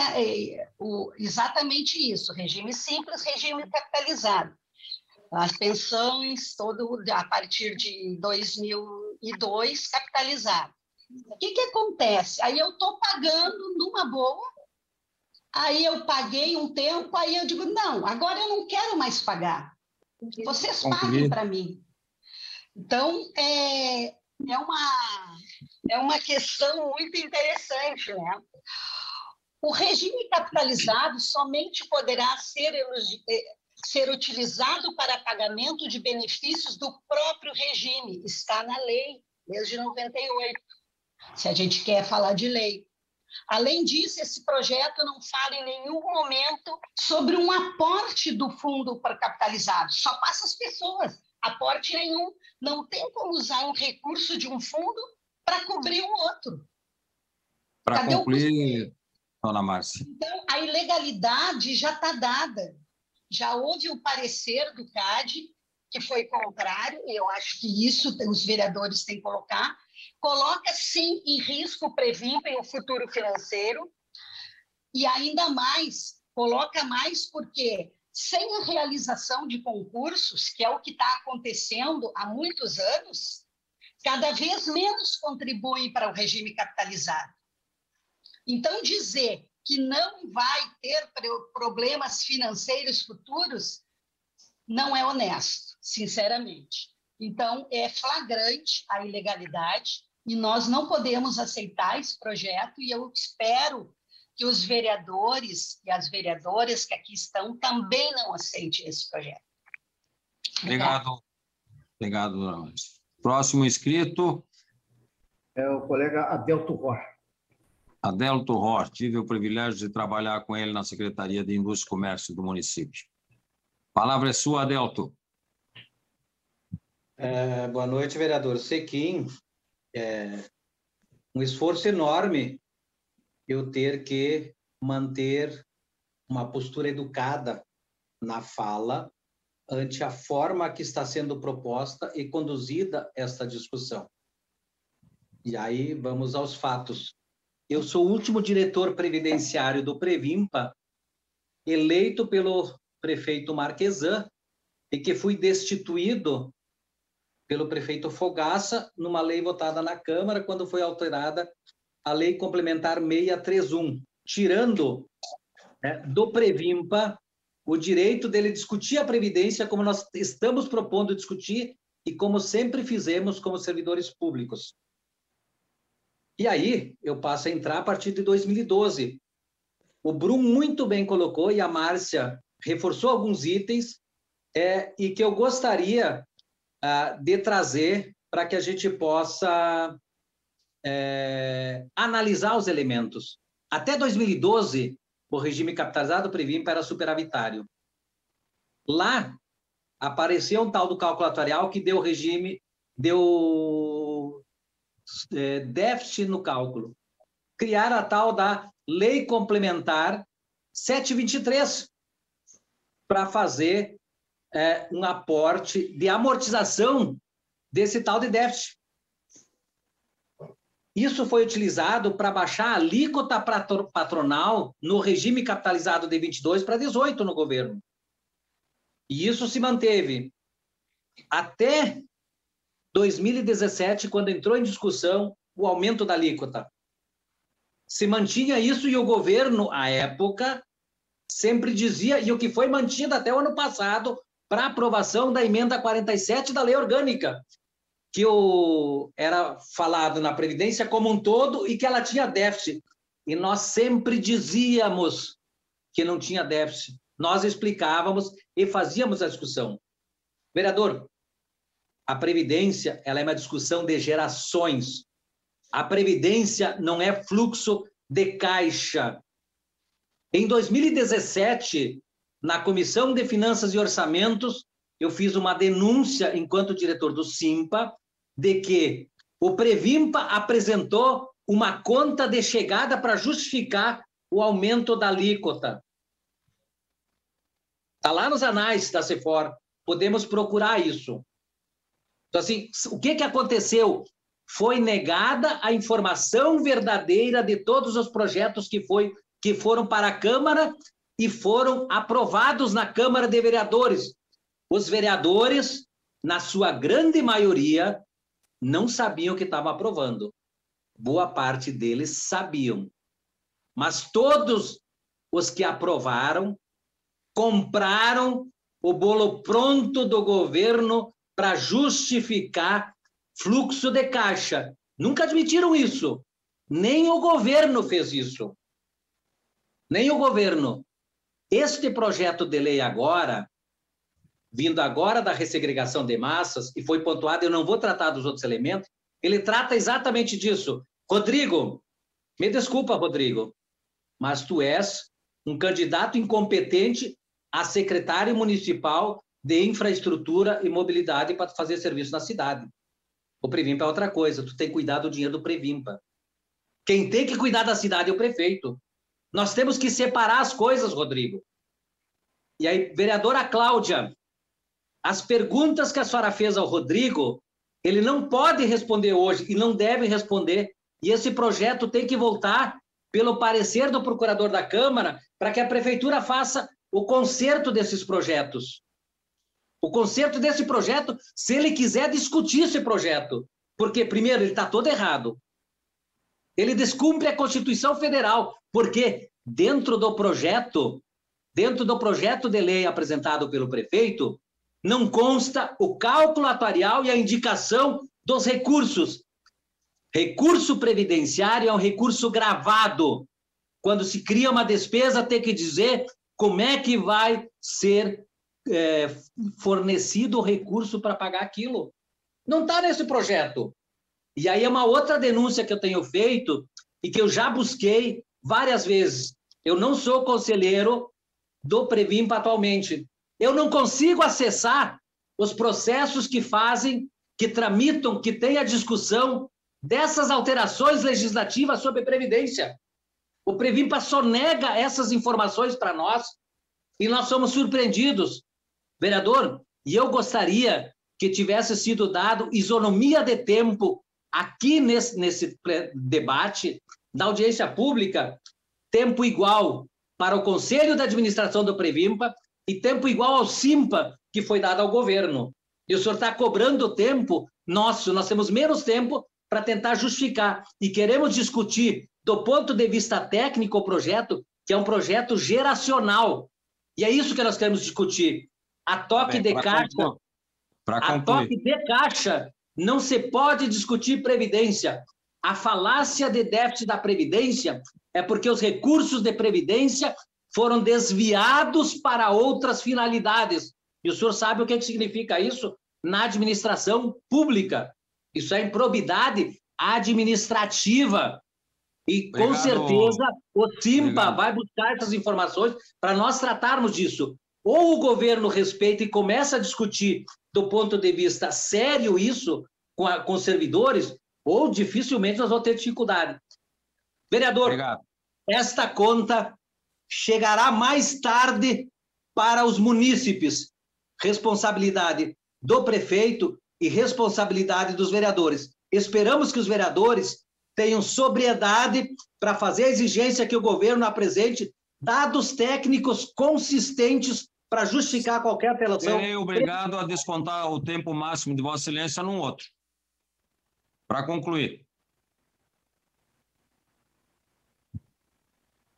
exatamente isso, regime simples, regime capitalizado. As pensões, a partir de 2002, capitalizado. O que acontece? Aí eu estou pagando numa boa, aí eu paguei um tempo, aí eu digo, não, agora eu não quero mais pagar. Vocês paguem para mim. Então, é uma questão muito interessante, né? O regime capitalizado somente poderá ser utilizado para pagamento de benefícios do próprio regime. Está na lei, desde 98, se a gente quer falar de lei. Além disso, esse projeto não fala em nenhum momento sobre um aporte do fundo para capitalizado, só passa as pessoas, aporte nenhum. Não tem como usar um recurso de um fundo para cobrir o outro. Para concluir, dona Márcia. Então, a ilegalidade já está dada. Já houve o parecer do CAD, que foi contrário, e eu acho que isso os vereadores têm que colocar, coloca, sim, em risco o Previmpa e o futuro financeiro, e ainda mais, coloca mais porque, sem a realização de concursos, que é o que está acontecendo há muitos anos, cada vez menos contribuem para o regime capitalizado. Então, dizer que não vai ter problemas financeiros futuros não é honesto, sinceramente. Então, é flagrante a ilegalidade e nós não podemos aceitar esse projeto e eu espero que os vereadores e as vereadoras que aqui estão também não aceitem esse projeto. Obrigado. Obrigado, dona Márcia. Próximo inscrito. É o colega Adelto Ror. Adelto Ror. Tive o privilégio de trabalhar com ele na Secretaria de Indústria e Comércio do município. Palavra é sua, Adelto. Boa noite, vereador Sequim. Um esforço enorme eu ter que manter uma postura educada na fala ante a forma que está sendo proposta e conduzida esta discussão. E aí vamos aos fatos. Eu sou o último diretor previdenciário do Previmpa, eleito pelo prefeito Marquesan, e que fui destituído pelo prefeito Fogaça numa lei votada na Câmara, quando foi alterada a Lei Complementar 631, tirando do Previmpa o direito dele discutir a Previdência como nós estamos propondo discutir e como sempre fizemos como servidores públicos. E aí eu passo a entrar a partir de 2012. O Brum muito bem colocou e a Márcia reforçou alguns itens e que eu gostaria de trazer para que a gente possa analisar os elementos. Até 2012, o regime capitalizado do Previmpa era superavitário. Lá apareceu um tal do cálculo atuarial que deu déficit no cálculo. Criaram a tal da Lei Complementar 723 para fazer um aporte de amortização desse tal de déficit. Isso foi utilizado para baixar a alíquota patronal no regime capitalizado de 22 para 18 no governo. E isso se manteve até 2017, quando entrou em discussão o aumento da alíquota. Se mantinha isso e o governo, à época, sempre dizia, e o que foi mantido até o ano passado, para aprovação da emenda 47 da lei orgânica, que era falado na Previdência como um todo e que ela tinha déficit. E nós sempre dizíamos que não tinha déficit. Nós explicávamos e fazíamos a discussão. Vereador, a Previdência ela é uma discussão de gerações. A Previdência não é fluxo de caixa. Em 2017, na Comissão de Finanças e Orçamentos, eu fiz uma denúncia, enquanto diretor do Simpa, de que o Previmpa apresentou uma conta de chegada para justificar o aumento da alíquota. Está lá nos anais da CEFOR, podemos procurar isso. Então, assim, o que aconteceu? Foi negada a informação verdadeira de todos os projetos que foram para a Câmara e foram aprovados na Câmara de Vereadores. Os vereadores, na sua grande maioria, não sabiam o que estavam aprovando. Boa parte deles sabiam. Mas todos os que aprovaram compraram o bolo pronto do governo para justificar fluxo de caixa. Nunca admitiram isso. Nem o governo fez isso. Nem o governo. Este projeto de lei agora, vindo agora da ressegregação de massas, e foi pontuado, eu não vou tratar dos outros elementos, ele trata exatamente disso. Rodrigo, me desculpa, Rodrigo, mas tu és um candidato incompetente a secretário municipal de infraestrutura e mobilidade para fazer serviço na cidade. O Previmpa é outra coisa, tu tem que cuidar do dinheiro do Previmpa. Quem tem que cuidar da cidade é o prefeito. Nós temos que separar as coisas, Rodrigo. E aí, vereadora Cláudia, as perguntas que a senhora fez ao Rodrigo, ele não pode responder hoje e não deve responder. E esse projeto tem que voltar pelo parecer do procurador da Câmara para que a prefeitura faça o conserto desses projetos. O conserto desse projeto, se ele quiser discutir esse projeto. Porque, primeiro, ele está todo errado. Ele descumpre a Constituição Federal, porque dentro do projeto de lei apresentado pelo prefeito, não consta o cálculo atuarial e a indicação dos recursos. Recurso previdenciário é um recurso gravado. Quando se cria uma despesa, tem que dizer como é que vai ser fornecido o recurso para pagar aquilo. Não está nesse projeto. E aí é uma outra denúncia que eu tenho feito e que eu já busquei várias vezes. Eu não sou conselheiro do Previmpa atualmente. Eu não consigo acessar os processos que fazem, que tramitam, que tem a discussão dessas alterações legislativas sobre Previdência. O Previmpa só nega essas informações para nós e nós somos surpreendidos. Vereador, e eu gostaria que tivesse sido dado isonomia de tempo aqui nesse debate da audiência pública, tempo igual para o Conselho de Administração do Previmpa e tempo igual ao SIMPA que foi dado ao governo. E o senhor está cobrando tempo nosso, nós temos menos tempo para tentar justificar. E queremos discutir, do ponto de vista técnico, o projeto, que é um projeto geracional. E é isso que nós queremos discutir. A toque de caixa, a toque de caixa, não se pode discutir Previdência. A falácia de déficit da Previdência é porque os recursos de Previdência foram desviados para outras finalidades. E o senhor sabe o que significa isso na administração pública. Isso é improbidade administrativa. E, com certeza, o SIMPA vai buscar essas informações para nós tratarmos disso. Ou o governo respeita e começa a discutir do ponto de vista sério isso com os servidores, ou dificilmente nós vamos ter dificuldade. Vereador, esta conta chegará mais tarde para os munícipes. Responsabilidade do prefeito e responsabilidade dos vereadores. Esperamos que os vereadores tenham sobriedade para fazer a exigência que o governo apresente dados técnicos consistentes para justificar qualquer apelação. Serei obrigado a descontar o tempo máximo de Vossa Excelência num outro. Para concluir.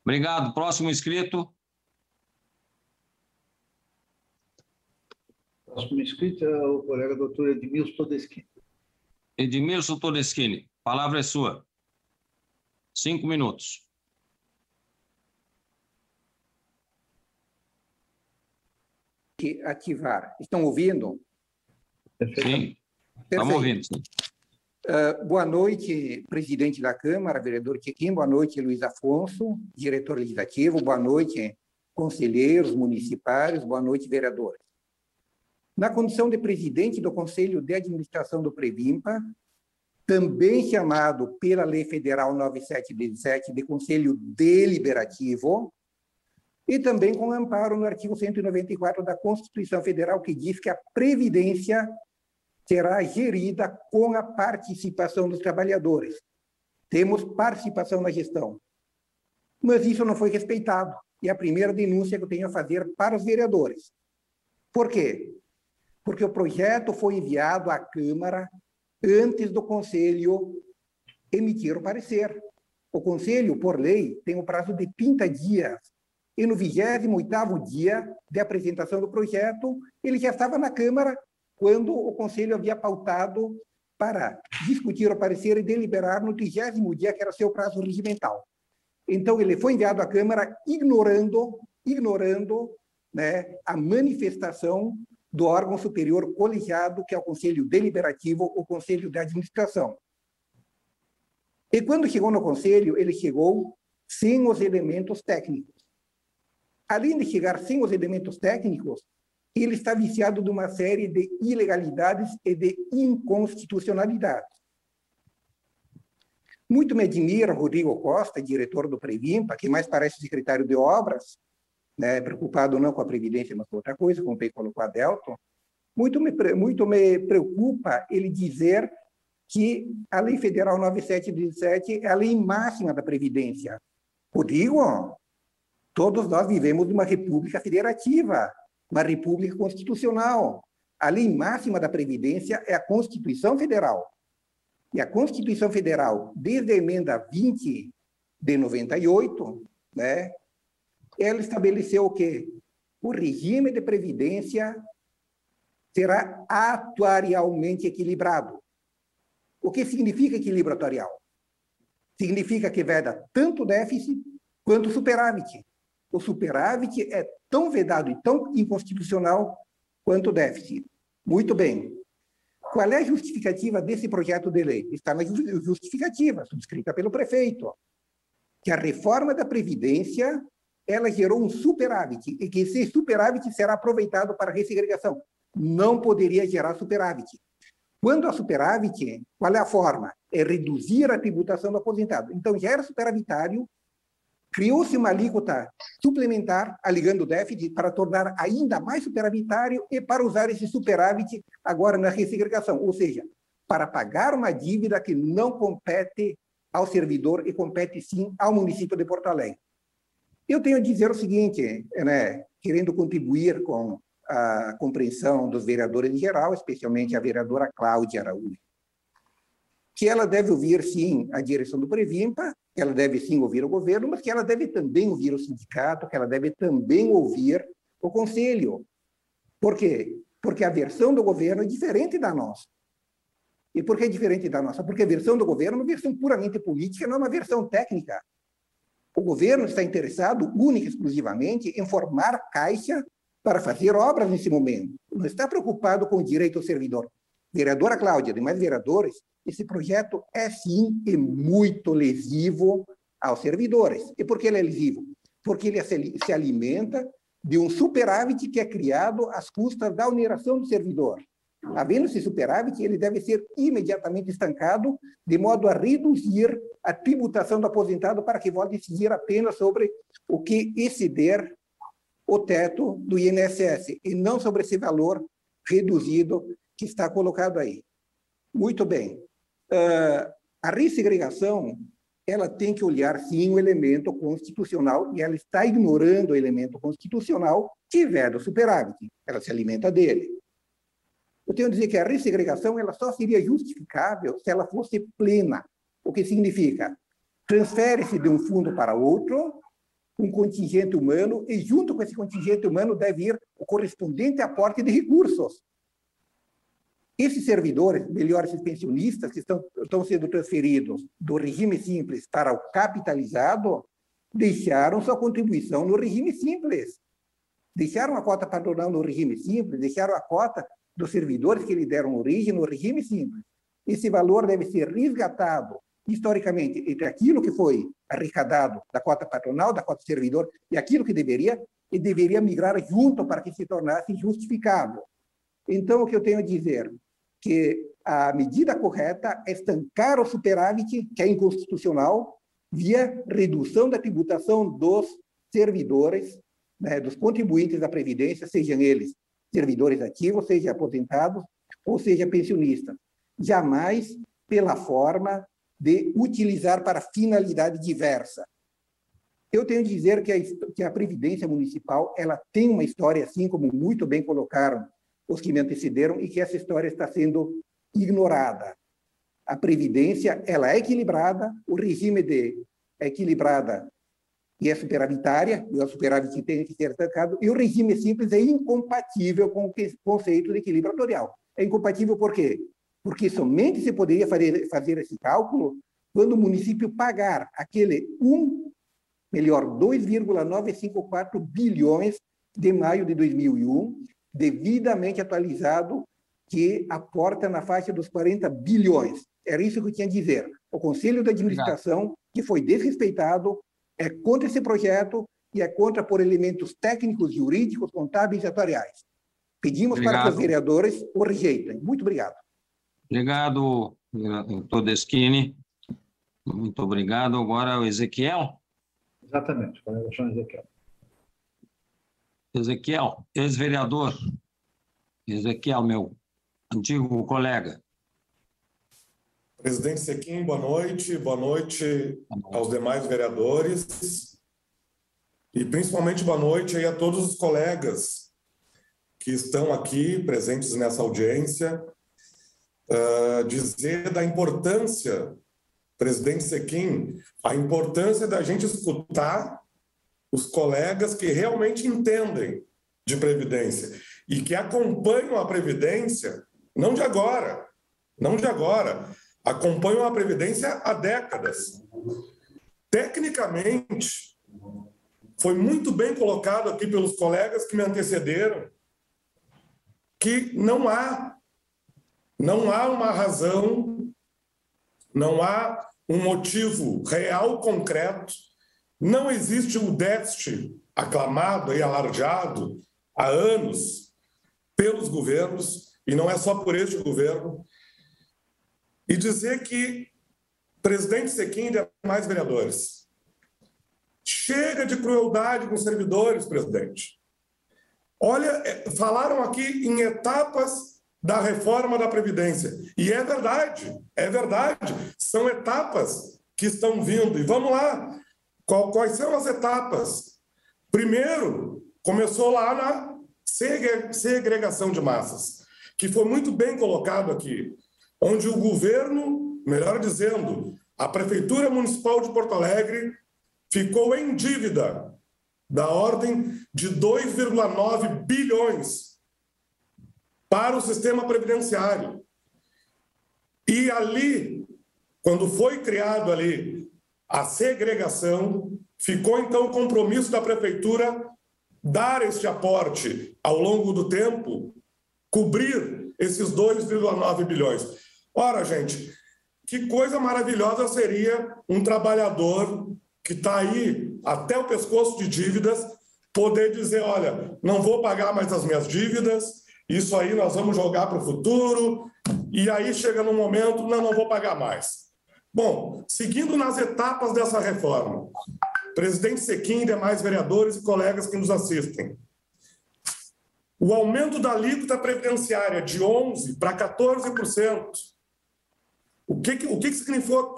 Obrigado. Próximo inscrito. Próximo inscrito é o colega doutor Edmilson Todeschini. Edmilson Todeschini, a palavra é sua. 5 minutos. Ativar. Estão ouvindo? Sim, estamos ouvindo. Sim. Boa noite, presidente da Câmara, vereador Tiquim. Boa noite, Luiz Afonso, diretor legislativo. Boa noite, conselheiros municipais. Boa noite, vereadores. Na condição de presidente do Conselho de Administração do Previmpa, também chamado pela Lei Federal 9717 de Conselho Deliberativo, e também com amparo no artigo 194 da Constituição Federal, que diz que a Previdência será gerida com a participação dos trabalhadores. Temos participação na gestão. Mas isso não foi respeitado. E a primeira denúncia que eu tenho a fazer para os vereadores. Por quê? Porque o projeto foi enviado à Câmara antes do Conselho emitir o parecer. O Conselho, por lei, tem um prazo de 30 dias. E no 28º dia de apresentação do projeto, ele já estava na Câmara quando o Conselho havia pautado para discutir o parecer e deliberar no 30º dia, que era seu prazo regimental. Então, ele foi enviado à Câmara ignorando né, a manifestação do órgão superior colegiado, que é o Conselho Deliberativo, o Conselho de Administração. E quando chegou no Conselho, ele chegou sem os elementos técnicos. Além de chegar sem os elementos técnicos, ele está viciado de uma série de ilegalidades e de inconstitucionalidades. Muito me admira Rodrigo Costa, diretor do Previmpa, que mais parece secretário de obras, né, preocupado não com a Previdência, mas com outra coisa, como bem colocou a Delton. Muito me preocupa ele dizer que a Lei Federal 9717 é a lei máxima da Previdência. Rodrigo, todos nós vivemos numa república federativa, uma república constitucional. A lei máxima da Previdência é a Constituição Federal. E a Constituição Federal, desde a emenda 20 de 98, né, ela estabeleceu o quê? O regime de previdência será atuarialmente equilibrado. O que significa equilíbrio atuarial? Significa que veda tanto déficit quanto superávit. O superávit é tão vedado e tão inconstitucional quanto o déficit. Muito bem. Qual é a justificativa desse projeto de lei? Está na justificativa, subscrita pelo prefeito, que a reforma da Previdência ela gerou um superávit, e que esse superávit será aproveitado para ressegregação. Não poderia gerar superávit. Quando há superávit, qual é a forma? É reduzir a tributação do aposentado. Então, já era superavitário, criou-se uma alíquota suplementar, aligando o déficit, para tornar ainda mais superavitário e para usar esse superávit agora na ressegregação, ou seja, para pagar uma dívida que não compete ao servidor e compete, sim, ao município de Porto Alegre. Eu tenho a dizer o seguinte, né, querendo contribuir com a compreensão dos vereadores em geral, especialmente a vereadora Cláudia Araújo, que ela deve ouvir, sim, a direção do Previmpa, que ela deve, sim, ouvir o governo, mas que ela deve também ouvir o sindicato, que ela deve também ouvir o conselho. Por quê? Porque a versão do governo é diferente da nossa. E por que é diferente da nossa? Porque a versão do governo é uma versão puramente política, não é uma versão técnica. O governo está interessado, única e exclusivamente, em formar caixa para fazer obras nesse momento. Não está preocupado com o direito ao servidor. Vereadora Cláudia, demais vereadores, esse projeto é, sim, e muito lesivo aos servidores. E por que ele é lesivo? Porque ele se alimenta de um superávit que é criado às custas da oneração do servidor. Havendo esse superávit, ele deve ser imediatamente estancado, de modo a reduzir a tributação do aposentado para que volte a incidir apenas sobre o que exceder o teto do INSS, e não sobre esse valor reduzido que está colocado aí. Muito bem. A ressegregação, ela tem que olhar, sim, o elemento constitucional, e ela está ignorando o elemento constitucional que é do superávit. Ela se alimenta dele. Eu tenho a dizer que a ressegregação ela só seria justificável se ela fosse plena. O que significa? Transfere-se de um fundo para outro um contingente humano e, junto com esse contingente humano, deve ir o correspondente aporte de recursos. Esses servidores, melhor, esses pensionistas que estão sendo transferidos do regime simples para o capitalizado, deixaram sua contribuição no regime simples. Deixaram a cota patronal no regime simples, deixaram a cota dos servidores que lhe deram origem no regime simples. Esse valor deve ser resgatado, historicamente, entre aquilo que foi arrecadado da cota patronal, da cota servidor, e aquilo que deveria migrar junto para que se tornasse justificável. Então, o que eu tenho a dizer? Que a medida correta é estancar o superávit, que é inconstitucional, via redução da tributação dos servidores, né, dos contribuintes da Previdência, sejam eles servidores ativos, seja aposentados, ou seja pensionistas. Jamais pela forma de utilizar para finalidade diversa. Eu tenho a dizer que a Previdência Municipal ela tem uma história, assim como muito bem colocaram os que me antecederam, e que essa história está sendo ignorada. A Previdência ela é equilibrada, o regime é equilibrada e é superavitária, e o superávit tem que ser estancado, e o regime simples é incompatível com o conceito de equilíbrio atorial. É incompatível por quê? Porque somente se poderia fazer esse cálculo quando o município pagar aquele 2,954 bilhões de maio de 2001, devidamente atualizado, que aporta na faixa dos 40 bilhões. Era isso que eu tinha a dizer. O Conselho de Administração, que foi desrespeitado, é contra esse projeto e é contra por elementos técnicos, jurídicos, contábeis e atuariais. Pedimos para que os vereadores o rejeitem. Muito obrigado. Obrigado, Todeschini. Muito obrigado. Agora o Ezequiel. Exatamente, colega João Ezequiel. Ezequiel, ex-vereador. Ezequiel, meu antigo colega. Presidente Sequim, boa noite. Boa noite aos demais vereadores. E principalmente boa noite aí a todos os colegas que estão aqui presentes nessa audiência. Dizer da importância, presidente Sequim, a importância da gente escutar os colegas que realmente entendem de Previdência e que acompanham a Previdência, não de agora, acompanham a Previdência há décadas. Tecnicamente, foi muito bem colocado aqui pelos colegas que me antecederam que não há uma razão, não há um motivo real, concreto, Não existe o déficit aclamado e alardeado há anos pelos governos, e não é só por este governo, e dizer que presidente Sequim e demais vereadores, chega de crueldade com os servidores, presidente. Olha, falaram aqui em etapas da reforma da Previdência, e é verdade, são etapas que estão vindo, e vamos lá, quais são as etapas? Primeiro, começou lá na segregação de massas, que foi muito bem colocado aqui, onde o governo, melhor dizendo, a Prefeitura Municipal de Porto Alegre ficou em dívida da ordem de 2,9 bilhões para o sistema previdenciário. E ali, quando foi criado ali a segregação, ficou então o compromisso da Prefeitura dar este aporte ao longo do tempo, cobrir esses 2,9 bilhões. Ora, gente, que coisa maravilhosa seria um trabalhador que está aí até o pescoço de dívidas poder dizer, olha, não vou pagar mais as minhas dívidas, isso aí nós vamos jogar para o futuro, e aí chega no momento, não vou pagar mais. Bom, seguindo nas etapas dessa reforma, presidente Sequim e demais vereadores e colegas que nos assistem, o aumento da alíquota previdenciária de 11% para 14%, o que significou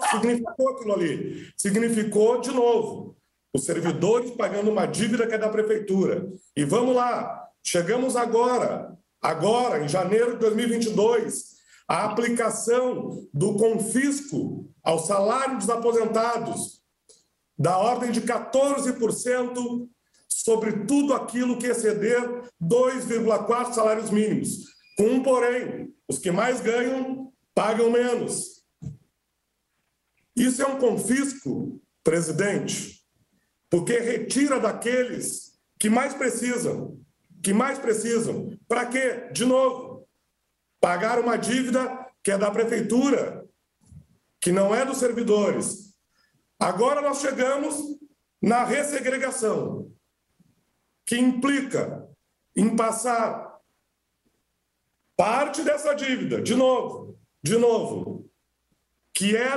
aquilo ali? Significou, de novo, os servidores pagando uma dívida que é da Prefeitura. E vamos lá, chegamos agora, em janeiro de 2022, a aplicação do confisco ao salário dos aposentados, da ordem de 14% sobre tudo aquilo que exceder 2,4 salários mínimos. Com um porém, os que mais ganham pagam menos. Isso é um confisco, presidente, porque retira daqueles que mais precisam. Para quê? De novo, pagar uma dívida que é da Prefeitura, que não é dos servidores. Agora nós chegamos na ressegregação, que implica em passar parte dessa dívida, de novo, que é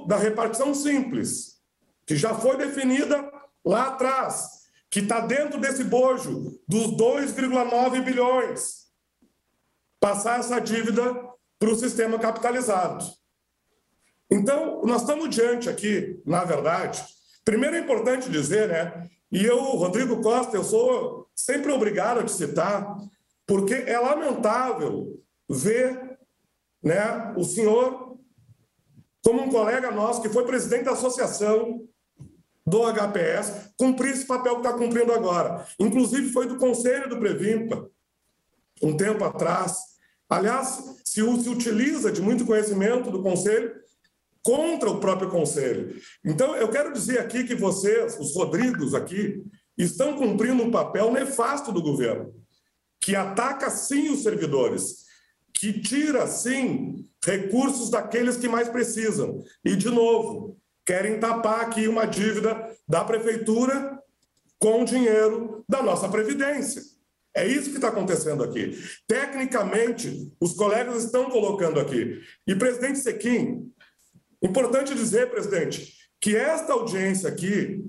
da repartição simples, que já foi definida lá atrás, que está dentro desse bojo dos 2,9 bilhões, passar essa dívida para o sistema capitalizado. Então, nós estamos diante aqui, na verdade, primeiro é importante dizer, né, e eu, Rodrigo Costa, eu sou sempre obrigado a te citar, porque é lamentável ver, né, o senhor como um colega nosso que foi presidente da associação do HPS, cumprir esse papel que está cumprindo agora. Inclusive foi do Conselho do Previmpa, um tempo atrás. Aliás, se utiliza de muito conhecimento do Conselho contra o próprio Conselho. Então, eu quero dizer aqui que vocês, os Rodrigos aqui, estão cumprindo um papel nefasto do governo, que ataca, sim, os servidores, que tira, sim, recursos daqueles que mais precisam. E, de novo, querem tapar aqui uma dívida da Prefeitura com dinheiro da nossa Previdência. É isso que está acontecendo aqui. Tecnicamente, os colegas estão colocando aqui. E, presidente Sequim, importante dizer, presidente, que esta audiência aqui,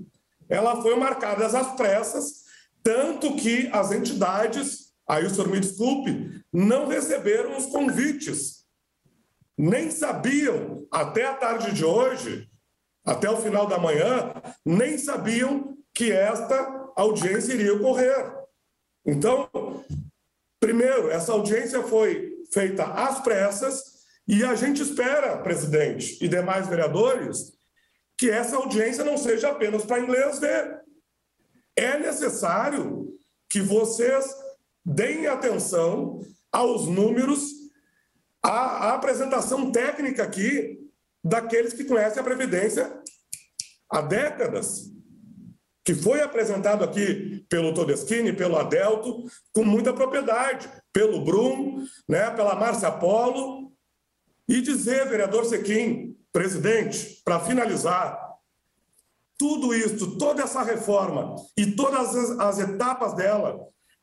ela foi marcada às pressas, tanto que as entidades, aí o senhor me desculpe, não receberam os convites. Nem sabiam, até a tarde de hoje, até o final da manhã, nem sabiam que esta audiência iria ocorrer. Então, primeiro, essa audiência foi feita às pressas e a gente espera, presidente e demais vereadores, que essa audiência não seja apenas para inglês ver. É necessário que vocês deem atenção aos números, à apresentação técnica aqui daqueles que conhecem a Previdência há décadas, que foi apresentado aqui pelo Todeschini, pelo Adelto, com muita propriedade, pelo Brum, né, pela Márcia Polo, e dizer, vereador Sequim, presidente, para finalizar, Tudo isso, toda essa reforma e todas as etapas dela,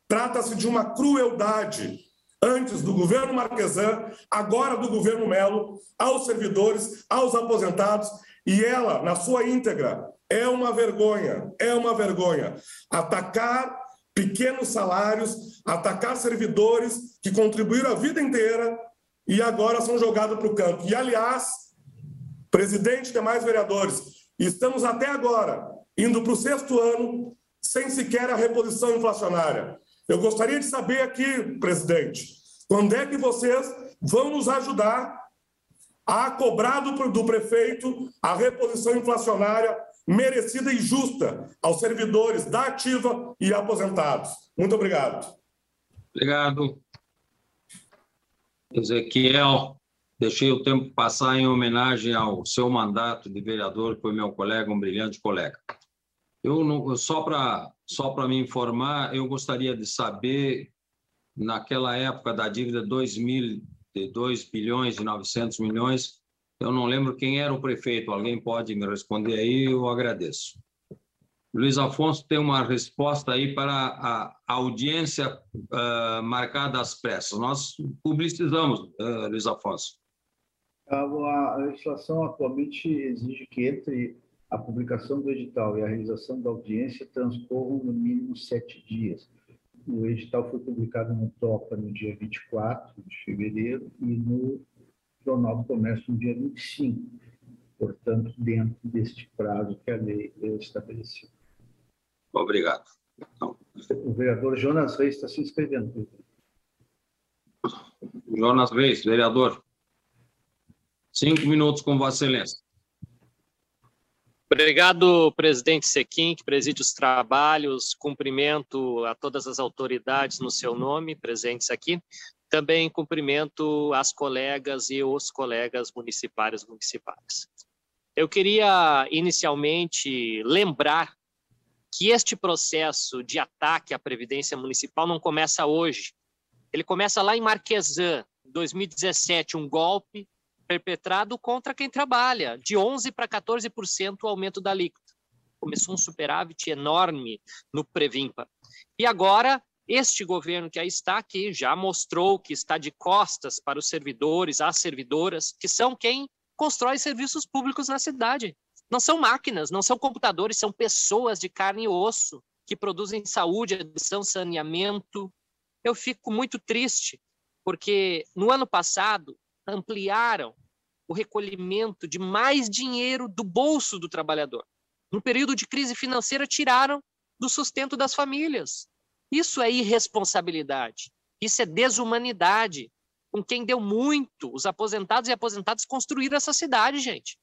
trata-se de uma crueldade, antes do governo Marquesan, agora do governo Melo, aos servidores, aos aposentados, e ela, na sua íntegra, é uma vergonha. Atacar pequenos salários, atacar servidores que contribuíram a vida inteira e agora são jogados para o canto. E, aliás, presidente e demais vereadores, estamos até agora indo para o 6º ano sem sequer a reposição inflacionária. Eu gostaria de saber aqui, presidente, quando é que vocês vão nos ajudar a cobrar do prefeito a reposição inflacionária merecida e justa aos servidores da ativa e aposentados. Muito obrigado. Obrigado. Ezequiel, deixei o tempo passar em homenagem ao seu mandato de vereador, que foi meu colega, um brilhante colega. Só para me informar, eu gostaria de saber, naquela época da dívida de 2 bilhões e 900 milhões, eu não lembro quem era o prefeito. Alguém pode me responder aí? Eu agradeço. Luiz Afonso tem uma resposta aí para a audiência marcada às pressas. Nós publicizamos, Luiz Afonso. A legislação atualmente exige que entre a publicação do edital e a realização da audiência transcorram no mínimo 7 dias. O edital foi publicado no TOPA no dia 24 de fevereiro e no Jornal do Comércio no dia 25, portanto, dentro deste prazo que a lei estabeleceu. Obrigado. Então, o vereador Jonas Reis está se inscrevendo. Jonas Reis, vereador. 5 minutos com Vossa Excelência. Obrigado, presidente Sequim, que preside os trabalhos. Cumprimento a todas as autoridades no seu nome, presentes aqui. Também cumprimento as colegas e os colegas municipais. Eu queria, inicialmente, lembrar que este processo de ataque à Previdência Municipal não começa hoje. Ele começa lá em Marquesan, em 2017, um golpe perpetrado contra quem trabalha, de 11% para 14% o aumento da alíquota. Começou um superávit enorme no Previmpa. E agora, este governo que aí está aqui já mostrou que está de costas para os servidores, as servidoras, que são quem constrói serviços públicos na cidade. Não são máquinas, não são computadores, são pessoas de carne e osso que produzem saúde, educação, saneamento. Eu fico muito triste, porque no ano passado ampliaram o recolhimento de mais dinheiro do bolso do trabalhador. No período de crise financeira, tiraram do sustento das famílias. Isso é irresponsabilidade, isso é desumanidade, com quem deu muito. Os aposentados e aposentadas construíram essa cidade, gente.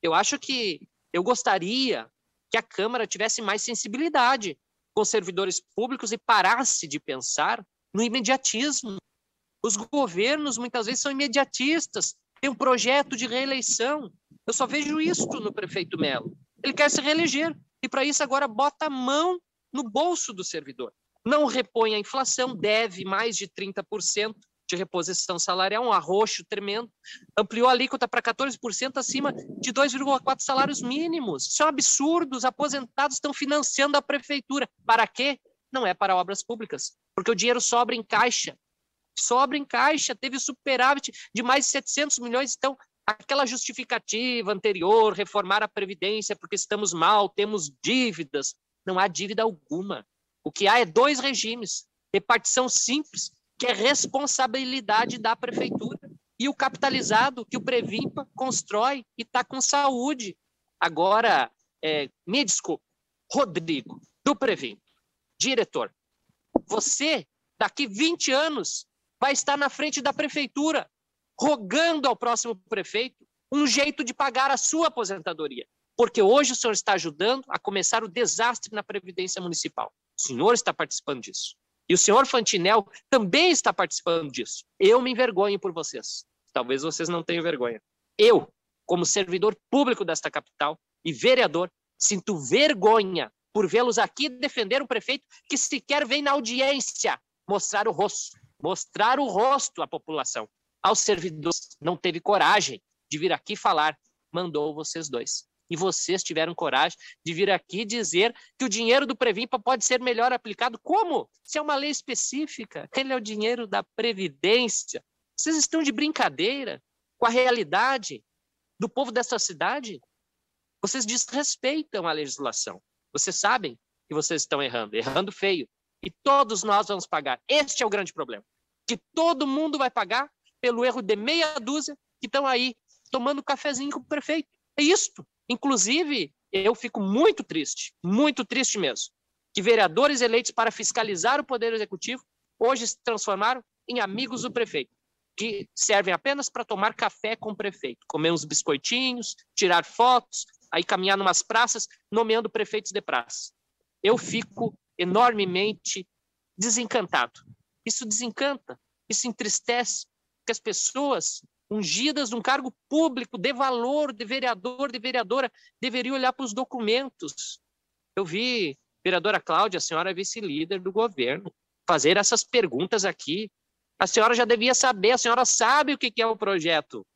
Eu gostaria que a Câmara tivesse mais sensibilidade com os servidores públicos e parasse de pensar no imediatismo. Os governos, muitas vezes, são imediatistas, tem um projeto de reeleição. Eu só vejo isto no prefeito Melo. Ele quer se reeleger e, para isso, agora bota a mão no bolso do servidor. Não repõe a inflação, deve mais de 30% de reposição salarial, um arroxo tremendo. Ampliou a alíquota para 14% acima de 2,4 salários mínimos. Isso é um absurdo. Os aposentados estão financiando a prefeitura. Para quê? Não é para obras públicas, porque o dinheiro sobra em caixa. Teve superávit de mais de 700 milhões, então aquela justificativa anterior, reformar a Previdência porque estamos mal, temos dívidas, não há dívida alguma. O que há é 2 regimes, repartição simples, que é responsabilidade da prefeitura, e o capitalizado que o Previmpa constrói e está com saúde. Agora, me desculpe, Rodrigo, do Previmpa, diretor, você, daqui 20 anos, vai estar na frente da prefeitura, rogando ao próximo prefeito um jeito de pagar a sua aposentadoria. Porque hoje o senhor está ajudando a começar o desastre na Previdência Municipal. O senhor está participando disso. E o senhor Fantinel também está participando disso. Eu me envergonho por vocês. Talvez vocês não tenham vergonha. Eu, como servidor público desta capital e vereador, sinto vergonha por vê-los aqui defender um prefeito que sequer vem na audiência mostrar o rosto à população. Aos servidores, não teve coragem de vir aqui falar, mandou vocês dois. E vocês tiveram coragem de vir aqui dizer que o dinheiro do Previmpa pode ser melhor aplicado. Como? Se é uma lei específica, ele é o dinheiro da Previdência. Vocês estão de brincadeira com a realidade do povo dessa cidade? Vocês desrespeitam a legislação. Vocês sabem que vocês estão errando feio. E todos nós vamos pagar. Este é o grande problema. Que todo mundo vai pagar pelo erro de meia dúzia que estão aí tomando cafezinho com o prefeito. É isto. Inclusive, eu fico muito triste mesmo, que vereadores eleitos para fiscalizar o Poder Executivo hoje se transformaram em amigos do prefeito, que servem apenas para tomar café com o prefeito, comer uns biscoitinhos, tirar fotos, aí caminhar numas praças, nomeando prefeitos de praça. Eu fico enormemente desencantado. Isso desencanta, isso entristece, porque as pessoas ungidas de um cargo público, de valor, de vereador, de vereadora, deveriam olhar para os documentos. Eu vi, vereadora Cláudia, a senhora é vice-líder do governo, fazer essas perguntas aqui. A senhora já devia saber, a senhora sabe o que é o projeto.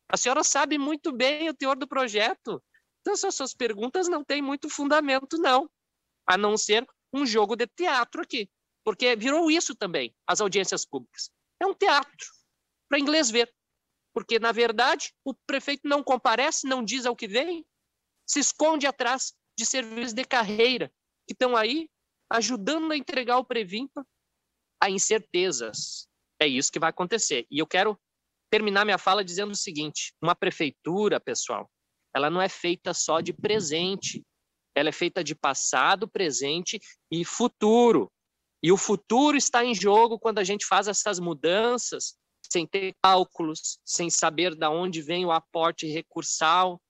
A senhora sabe muito bem o teor do projeto. Então, essas suas perguntas não têm muito fundamento, não. A não ser um jogo de teatro aqui. Porque virou isso também, as audiências públicas. É um teatro, para inglês ver. Porque, na verdade, o prefeito não comparece, não diz ao que vem, se esconde atrás de serviços de carreira, que estão aí ajudando a entregar o Previmpa a incertezas. É isso que vai acontecer. E eu quero terminar minha fala dizendo o seguinte: uma prefeitura, pessoal, ela não é feita só de presente, ela é feita de passado, presente e futuro. E o futuro está em jogo quando a gente faz essas mudanças, sem ter cálculos, sem saber de onde vem o aporte recursal.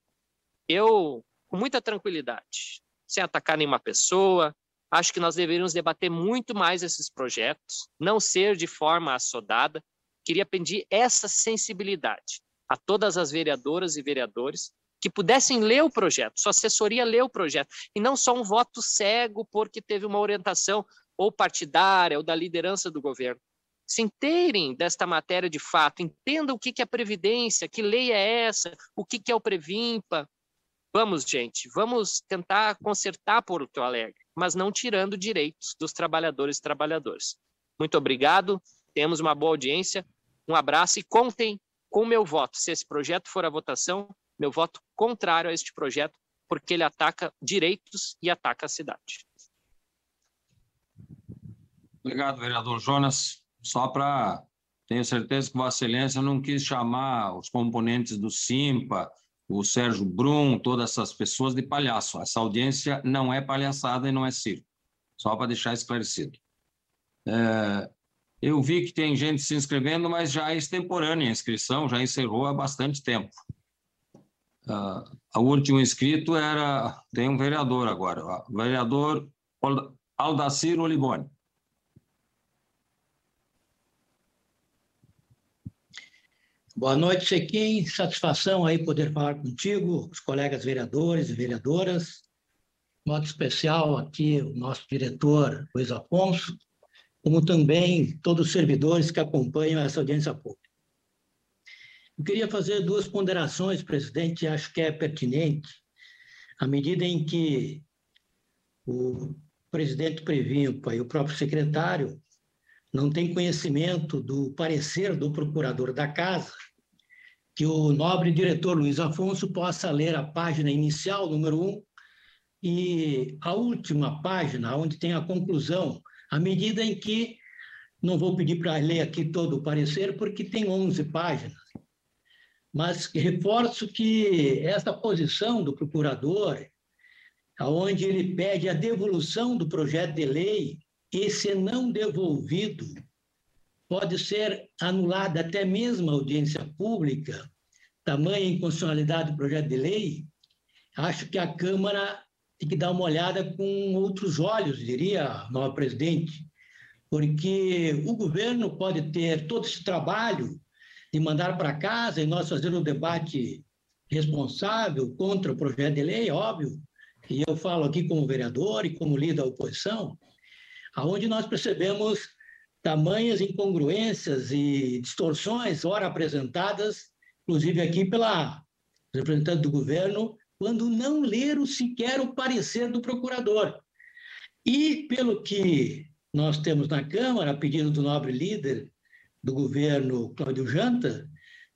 Eu, com muita tranquilidade, sem atacar nenhuma pessoa, acho que nós deveríamos debater muito mais esses projetos, não ser de forma assodada. Queria pedir essa sensibilidade a todas as vereadoras e vereadores que pudessem ler o projeto, sua assessoria ler o projeto, e não só um voto cego porque teve uma orientação ou partidária ou da liderança do governo. Se inteirem desta matéria de fato, entendam o que é a Previdência, que lei é essa, o que é o Previmpa. Vamos, gente, vamos tentar consertar Porto Alegre, mas não tirando direitos dos trabalhadores e trabalhadoras. Muito obrigado, temos uma boa audiência, um abraço e contem com o meu voto. Se esse projeto for a votação, meu voto contrário a este projeto, porque ele ataca direitos e ataca a cidade. Obrigado, vereador Jonas. Só para... Tenho certeza que Vossa Excelência não quis chamar os componentes do Simpa, o Sérgio Brum, todas essas pessoas de palhaço. Essa audiência não é palhaçada e não é circo. Só para deixar esclarecido. Eu vi que tem gente se inscrevendo, mas já é extemporânea a inscrição, já encerrou há bastante tempo. O último inscrito tem um vereador agora, o vereador Aldacir Olivone. Boa noite, Sequim. Satisfação aí poder falar contigo, os colegas vereadores e vereadoras. De modo especial aqui o nosso diretor, Luiz Afonso, como também todos os servidores que acompanham essa audiência pública. Eu queria fazer duas ponderações, presidente, e acho que é pertinente, à medida em que o presidente Previmpa e o próprio secretário não têm conhecimento do parecer do procurador da Casa, que o nobre diretor Luiz Afonso possa ler a página inicial, número 1, e a última página, onde tem a conclusão, à medida em que, não vou pedir para ler aqui todo o parecer, porque tem 11 páginas, mas reforço que essa posição do procurador, onde ele pede a devolução do projeto de lei, e se não devolvido, pode ser anulada até mesmo a audiência pública, tamanha inconstitucionalidade do projeto de lei, acho que a Câmara tem que dar uma olhada com outros olhos, diria o novo presidente, porque o governo pode ter todo esse trabalho de mandar para casa e nós fazer um debate responsável contra o projeto de lei, óbvio, e eu falo aqui como vereador e como líder da oposição, aonde nós percebemos tamanhas incongruências e distorções, ora apresentadas, inclusive aqui pela representante do governo, quando não leram sequer o parecer do procurador. E, pelo que nós temos na Câmara, a pedido do nobre líder do governo, Cláudio Janta,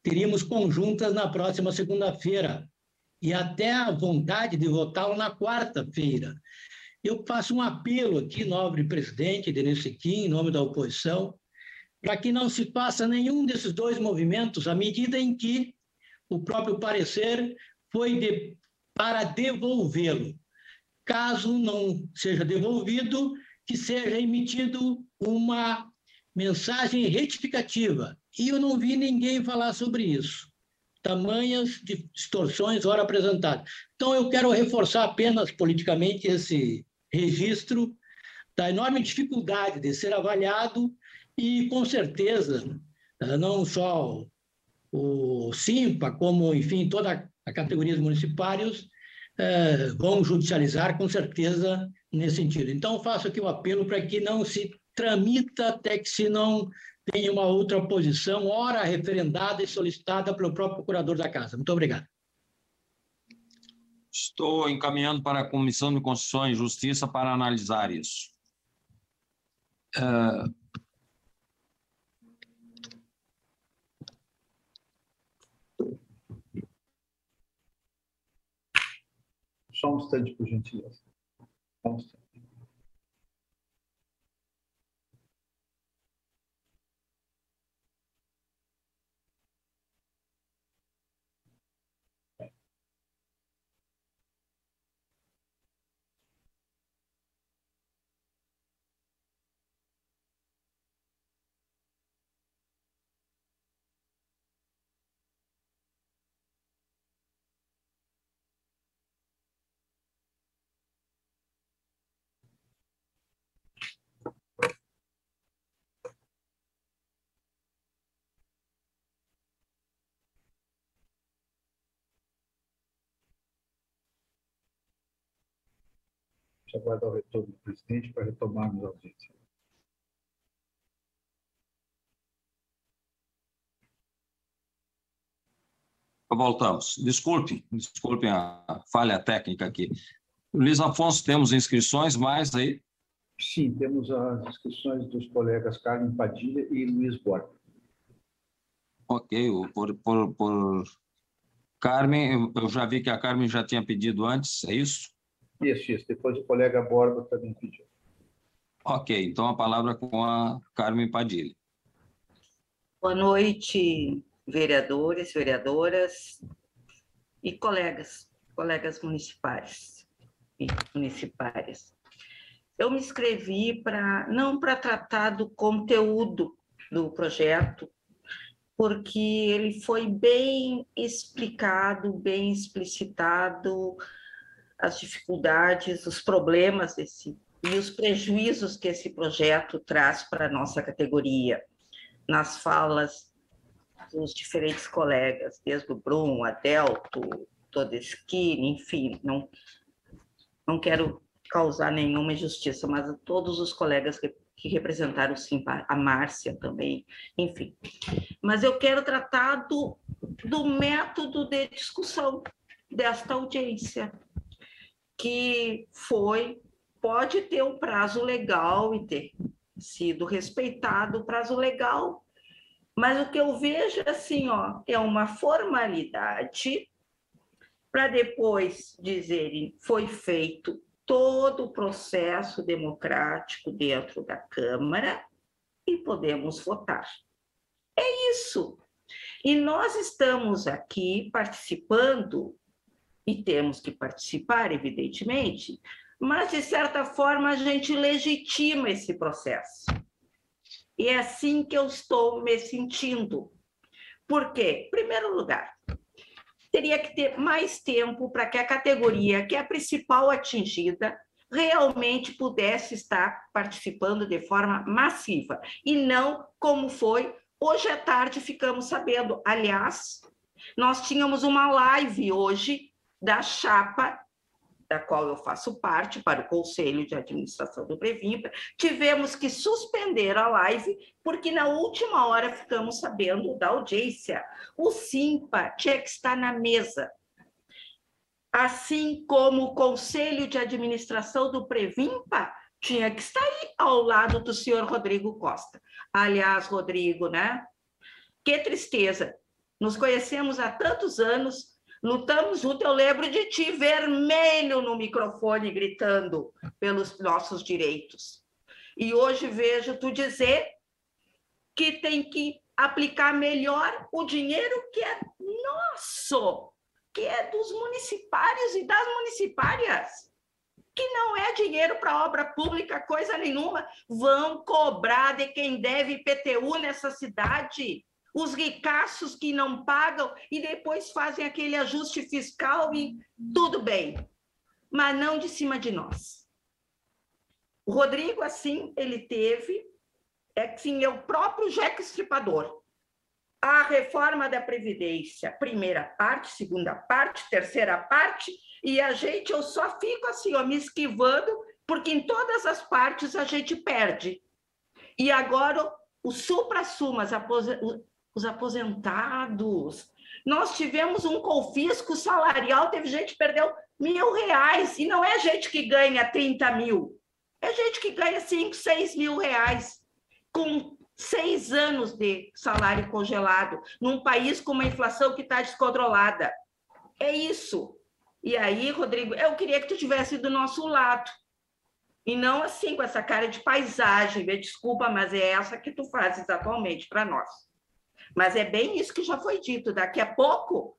teríamos conjuntas na próxima segunda-feira, e até a vontade de votá-lo na quarta-feira. Eu faço um apelo aqui, nobre presidente Denis Sechin, em nome da oposição, para que não se faça nenhum desses dois movimentos à medida em que o próprio parecer foi para devolvê-lo. Caso não seja devolvido, que seja emitido uma mensagem retificativa. E eu não vi ninguém falar sobre isso. Tamanhas distorções ora apresentadas. Então, eu quero reforçar apenas politicamente esse registro da enorme dificuldade de ser avaliado e, com certeza, não só o SIMPA, como, enfim, toda a categoria dos municipários vão judicializar, com certeza, nesse sentido. Então, faço aqui o apelo para que não se tramita até que se não tenha uma outra posição, ora referendada e solicitada pelo próprio procurador da Casa. Muito obrigado. Estou encaminhando para a Comissão de Constituição e Justiça para analisar isso. Só um instante, por gentileza. Só um instante. Aguardar o retorno do presidente para retomarmos a audiência. Voltamos. Desculpem a falha técnica aqui. Luiz Afonso, temos inscrições mais aí? Sim, temos as inscrições dos colegas Carmen Padilha e Luiz Borba. Ok, por Carmen, eu já vi que a Carmen já tinha pedido antes, é isso? Isso. Depois o colega Borba também pediu. Ok, então a palavra com a Carmen Padilha. Boa noite, vereadores, vereadoras e colegas municipais e municipárias. Eu me inscrevi não para tratar do conteúdo do projeto, porque ele foi bem explicado, bem explicitado, as dificuldades, os problemas e os prejuízos que esse projeto traz para a nossa categoria, nas falas dos diferentes colegas, desde o Brum, Adelto, Todeschini, enfim, não quero causar nenhuma injustiça, mas a todos os colegas que representaram, sim, a Márcia também, enfim. Mas eu quero tratar do método de discussão desta audiência, que pode ter um prazo legal e ter sido respeitado o prazo legal, mas o que eu vejo assim, é uma formalidade para depois dizerem foi feito todo o processo democrático dentro da Câmara e podemos votar. É isso. E nós estamos aqui participando, e temos que participar, evidentemente, mas, de certa forma, a gente legitima esse processo. E é assim que eu estou me sentindo. Por quê? Em primeiro lugar, teria que ter mais tempo para que a categoria, que é a principal atingida, realmente pudesse estar participando de forma massiva, e não como foi hoje à tarde, ficamos sabendo. Aliás, nós tínhamos uma live hoje da chapa, da qual eu faço parte, para o Conselho de Administração do Previmpa. Tivemos que suspender a live, porque na última hora ficamos sabendo da audiência. O SIMPA tinha que estar na mesa. assim como o Conselho de Administração do Previmpa tinha que estar aí ao lado do senhor Rodrigo Costa. Aliás, Rodrigo, né? Que tristeza. Nos conhecemos há tantos anos, lutamos junto, eu lembro de ti vermelho no microfone, gritando pelos nossos direitos. E hoje vejo tu dizer que tem que aplicar melhor o dinheiro que é nosso, que é dos municipários e das municipárias, que não é dinheiro para obra pública, coisa nenhuma. Vão cobrar de quem deve IPTU nessa cidade, os ricaços que não pagam e depois fazem aquele ajuste fiscal e tudo bem, mas não de cima de nós. O Rodrigo, assim, ele teve, é o próprio Jeca Estripador. A reforma da Previdência, primeira parte, segunda parte, terceira parte, e a gente, eu só fico assim, ó, me esquivando, porque em todas as partes a gente perde. E agora, o supra-sumas, os aposentados. Nós tivemos um confisco salarial, teve gente que perdeu R$1.000, e não é gente que ganha 30 mil, é gente que ganha 5, 6 mil reais, com 6 anos de salário congelado, num país com uma inflação que está descontrolada. É isso. E aí, Rodrigo, eu queria que tu tivesse do nosso lado, e não assim, com essa cara de paisagem, me desculpa, mas é essa que tu fazes atualmente para nós. Mas é bem isso que já foi dito, daqui a pouco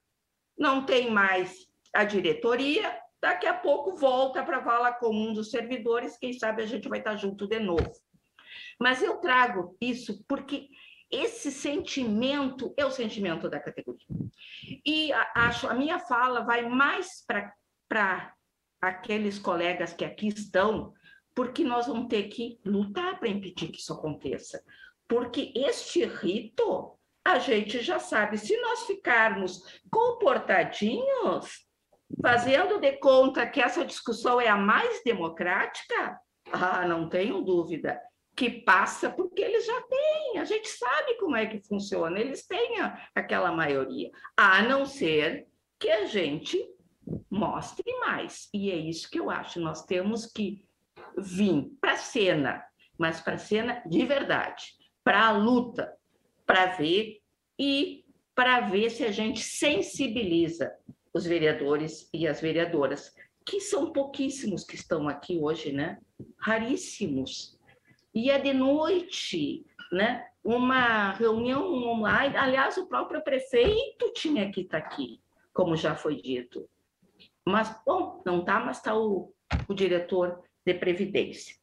não tem mais a diretoria, daqui a pouco volta para a vala comum dos servidores, quem sabe a gente vai estar junto de novo. Mas eu trago isso porque esse sentimento é o sentimento da categoria. E a minha fala vai mais para aqueles colegas que aqui estão, porque nós vamos ter que lutar para impedir que isso aconteça. Porque este rito, a gente já sabe, se nós ficarmos comportadinhos, fazendo de conta que essa discussão é a mais democrática, não tenho dúvida que passa, porque eles já têm, a gente sabe como é que funciona, eles têm aquela maioria, a não ser que a gente mostre mais, e é isso que eu acho, nós temos que vir para a cena, mas para a cena de verdade, para a luta, para ver se a gente sensibiliza os vereadores e as vereadoras, que são pouquíssimos que estão aqui hoje, né? Raríssimos. E é de noite, né? Uma reunião online. Aliás, o próprio prefeito tinha que estar aqui, como já foi dito. Mas, bom, não está, mas está o diretor de Previdência.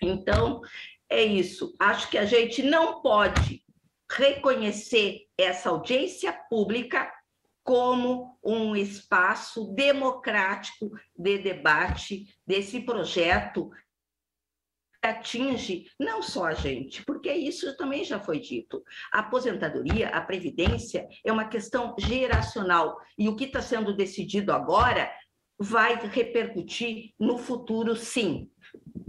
Então, é isso. Acho que a gente não pode reconhecer essa audiência pública como um espaço democrático de debate desse projeto que atinge não só a gente, porque isso também já foi dito. A aposentadoria, a previdência é uma questão geracional, e o que está sendo decidido agora vai repercutir no futuro, sim,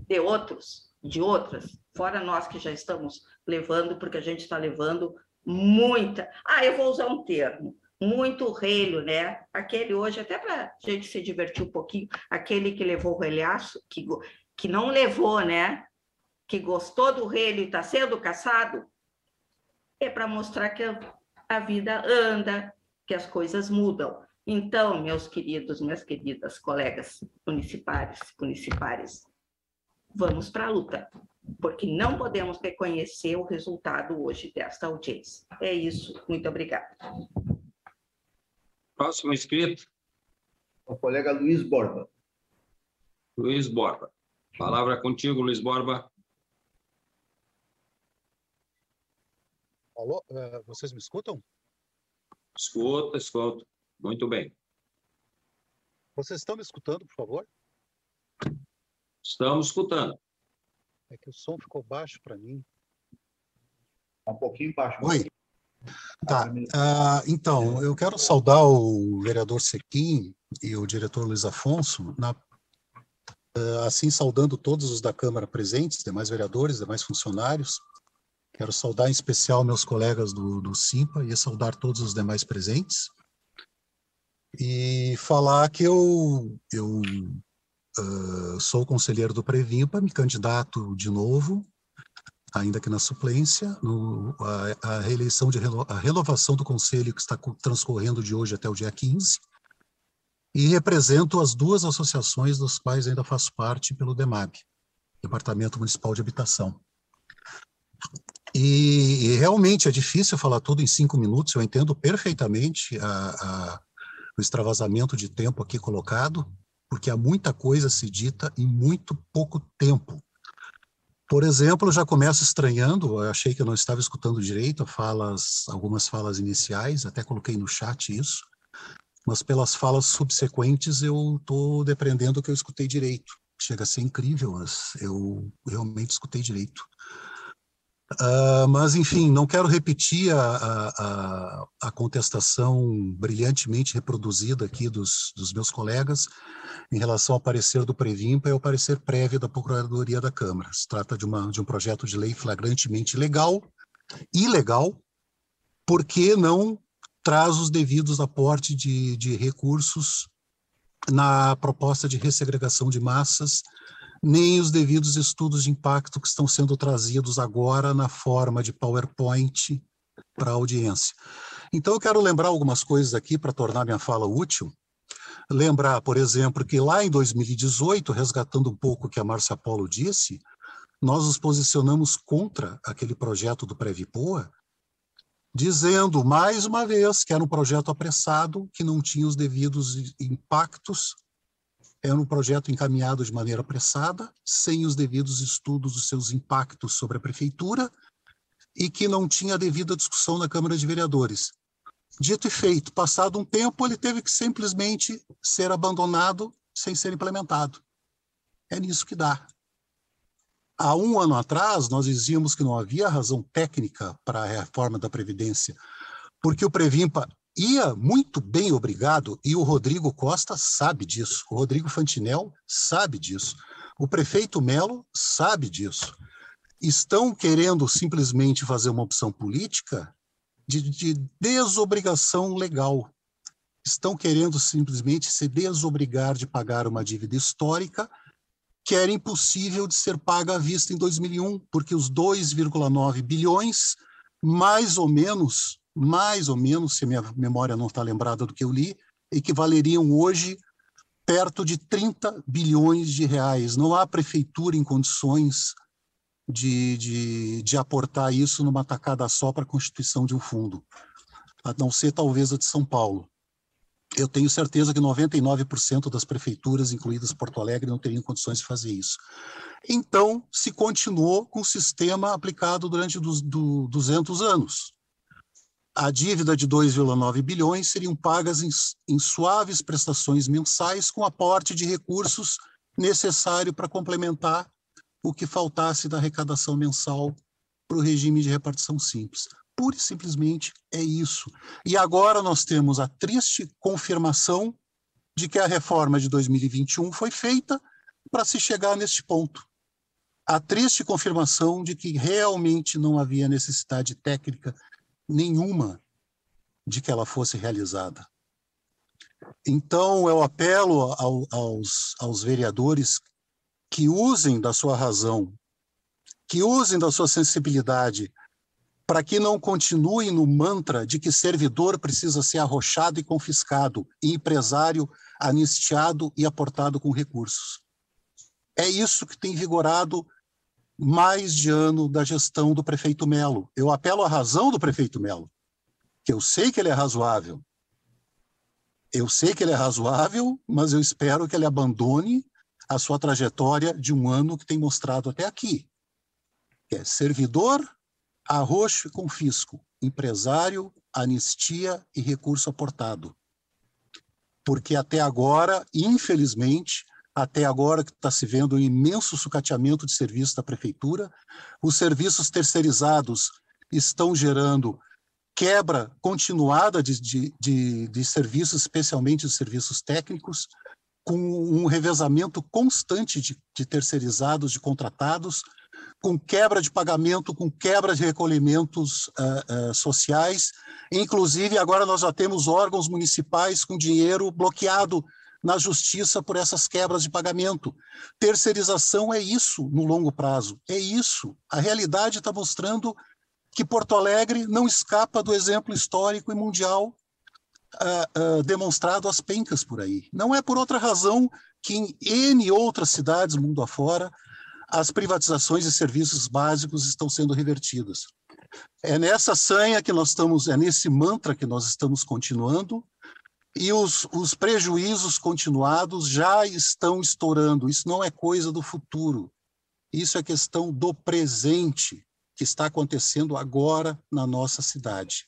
de outras, fora nós que já estamos levando, porque a gente está levando muita... eu vou usar um termo, muito relho, né? Aquele hoje, até para a gente se divertir um pouquinho, aquele que levou o relhaço, que não levou, né? Que gostou do relho e está sendo caçado, é para mostrar que a vida anda, que as coisas mudam. Então, meus queridos, minhas queridas colegas municipais, vamos para a luta, porque não podemos reconhecer o resultado hoje desta audiência. É isso, muito obrigada. Próximo inscrito. O colega Luiz Borba. Luiz Borba. Palavra contigo, Luiz Borba. Alô, vocês me escutam? Escuto. Muito bem. Vocês estão me escutando, por favor? Estamos escutando. É que o som ficou baixo para mim. Um pouquinho baixo. Oi. Tá. Então, eu quero saudar o vereador Sequim e o diretor Luiz Afonso, assim saudando todos os da Câmara presentes, demais vereadores, demais funcionários. Quero saudar em especial meus colegas do SIMPA e saudar todos os demais presentes. e falar que eu sou conselheiro do Previmpa, me candidato de novo, ainda que na suplência, a reeleição a renovação do conselho que está transcorrendo de hoje até o dia 15, e represento as duas associações das quais ainda faço parte pelo DEMAB, Departamento Municipal de Habitação. E realmente é difícil falar tudo em 5 minutos, eu entendo perfeitamente o extravasamento de tempo aqui colocado, porque há muita coisa a ser dita em muito pouco tempo. Por exemplo, eu já começo estranhando, eu achei que eu não estava escutando direito algumas falas iniciais, até coloquei no chat isso, mas pelas falas subsequentes eu estou depreendendo que eu escutei direito. Chega a ser incrível, mas eu realmente escutei direito. Mas, enfim, não quero repetir a contestação brilhantemente reproduzida aqui dos meus colegas em relação ao parecer do Previmpa e ao parecer prévio da Procuradoria da Câmara. Se trata de um projeto de lei flagrantemente ilegal, porque não traz os devidos aportes de recursos na proposta de ressegregação de massas, nem os devidos estudos de impacto que estão sendo trazidos agora na forma de PowerPoint para a audiência. Então, eu quero lembrar algumas coisas aqui para tornar minha fala útil. Lembrar, por exemplo, que lá em 2018, resgatando um pouco o que a Márcia Polo disse, nós nos posicionamos contra aquele projeto do Previpoa, dizendo, mais uma vez, que era um projeto apressado, que não tinha os devidos impactos, era um projeto encaminhado de maneira apressada, sem os devidos estudos dos seus impactos sobre a prefeitura, e que não tinha a devida discussão na Câmara de Vereadores. Dito e feito, passado um tempo, ele teve que simplesmente ser abandonado sem ser implementado. É nisso que dá. Há um ano atrás, nós dizíamos que não havia razão técnica para a reforma da Previdência, porque o Previmpa ia muito bem obrigado, e o Rodrigo Costa sabe disso, o Rodrigo Fantinel sabe disso, o prefeito Melo sabe disso. Estão querendo simplesmente fazer uma opção política de desobrigação legal. Estão querendo simplesmente se desobrigar de pagar uma dívida histórica que era impossível de ser paga à vista em 2001, porque os 2,9 bilhões, mais ou menos, se a minha memória não está lembrada do que eu li, equivaleriam hoje perto de 30 bilhões de reais. Não há prefeitura em condições de aportar isso numa tacada só para a constituição de um fundo, a não ser talvez a de São Paulo. Eu tenho certeza que 99% das prefeituras, incluídas Porto Alegre, não teriam condições de fazer isso. Então, se continuou com o sistema aplicado durante 200 anos. A dívida de 2,9 bilhões seriam pagas em suaves prestações mensais com aporte de recursos necessário para complementar o que faltasse da arrecadação mensal para o regime de repartição simples. Pura e simplesmente é isso. E agora nós temos a triste confirmação de que a reforma de 2021 foi feita para se chegar neste ponto. A triste confirmação de que realmente não havia necessidade técnica nenhuma de que ela fosse realizada. Então, eu apelo aos vereadores que usem da sua razão, que usem da sua sensibilidade, para que não continuem no mantra de que servidor precisa ser arrochado e confiscado, e empresário anistiado e aportado com recursos. É isso que tem vigorado mais de ano da gestão do prefeito Melo. Eu apelo à razão do prefeito Melo, que eu sei que ele é razoável. Eu sei que ele é razoável, mas eu espero que ele abandone a sua trajetória de um ano que tem mostrado até aqui, que é servidor, arrocho e confisco, empresário, anistia e recurso aportado. Porque até agora, infelizmente, até agora que está se vendo um imenso sucateamento de serviços da prefeitura, os serviços terceirizados estão gerando quebra continuada de serviços, especialmente de serviços técnicos, com um revezamento constante de terceirizados, de contratados, com quebra de pagamento, com quebra de recolhimentos sociais. Inclusive, agora nós já temos órgãos municipais com dinheiro bloqueado na justiça por essas quebras de pagamento. Terceirização é isso no longo prazo, é isso. A realidade está mostrando que Porto Alegre não escapa do exemplo histórico e mundial demonstrado às pencas por aí. Não é por outra razão que em N outras cidades, mundo afora, as privatizações de serviços básicos estão sendo revertidas. É nessa sanha que nós estamos, é nesse mantra que nós estamos continuando, e os prejuízos continuados já estão estourando. Isso não é coisa do futuro, isso é questão do presente, que está acontecendo agora na nossa cidade.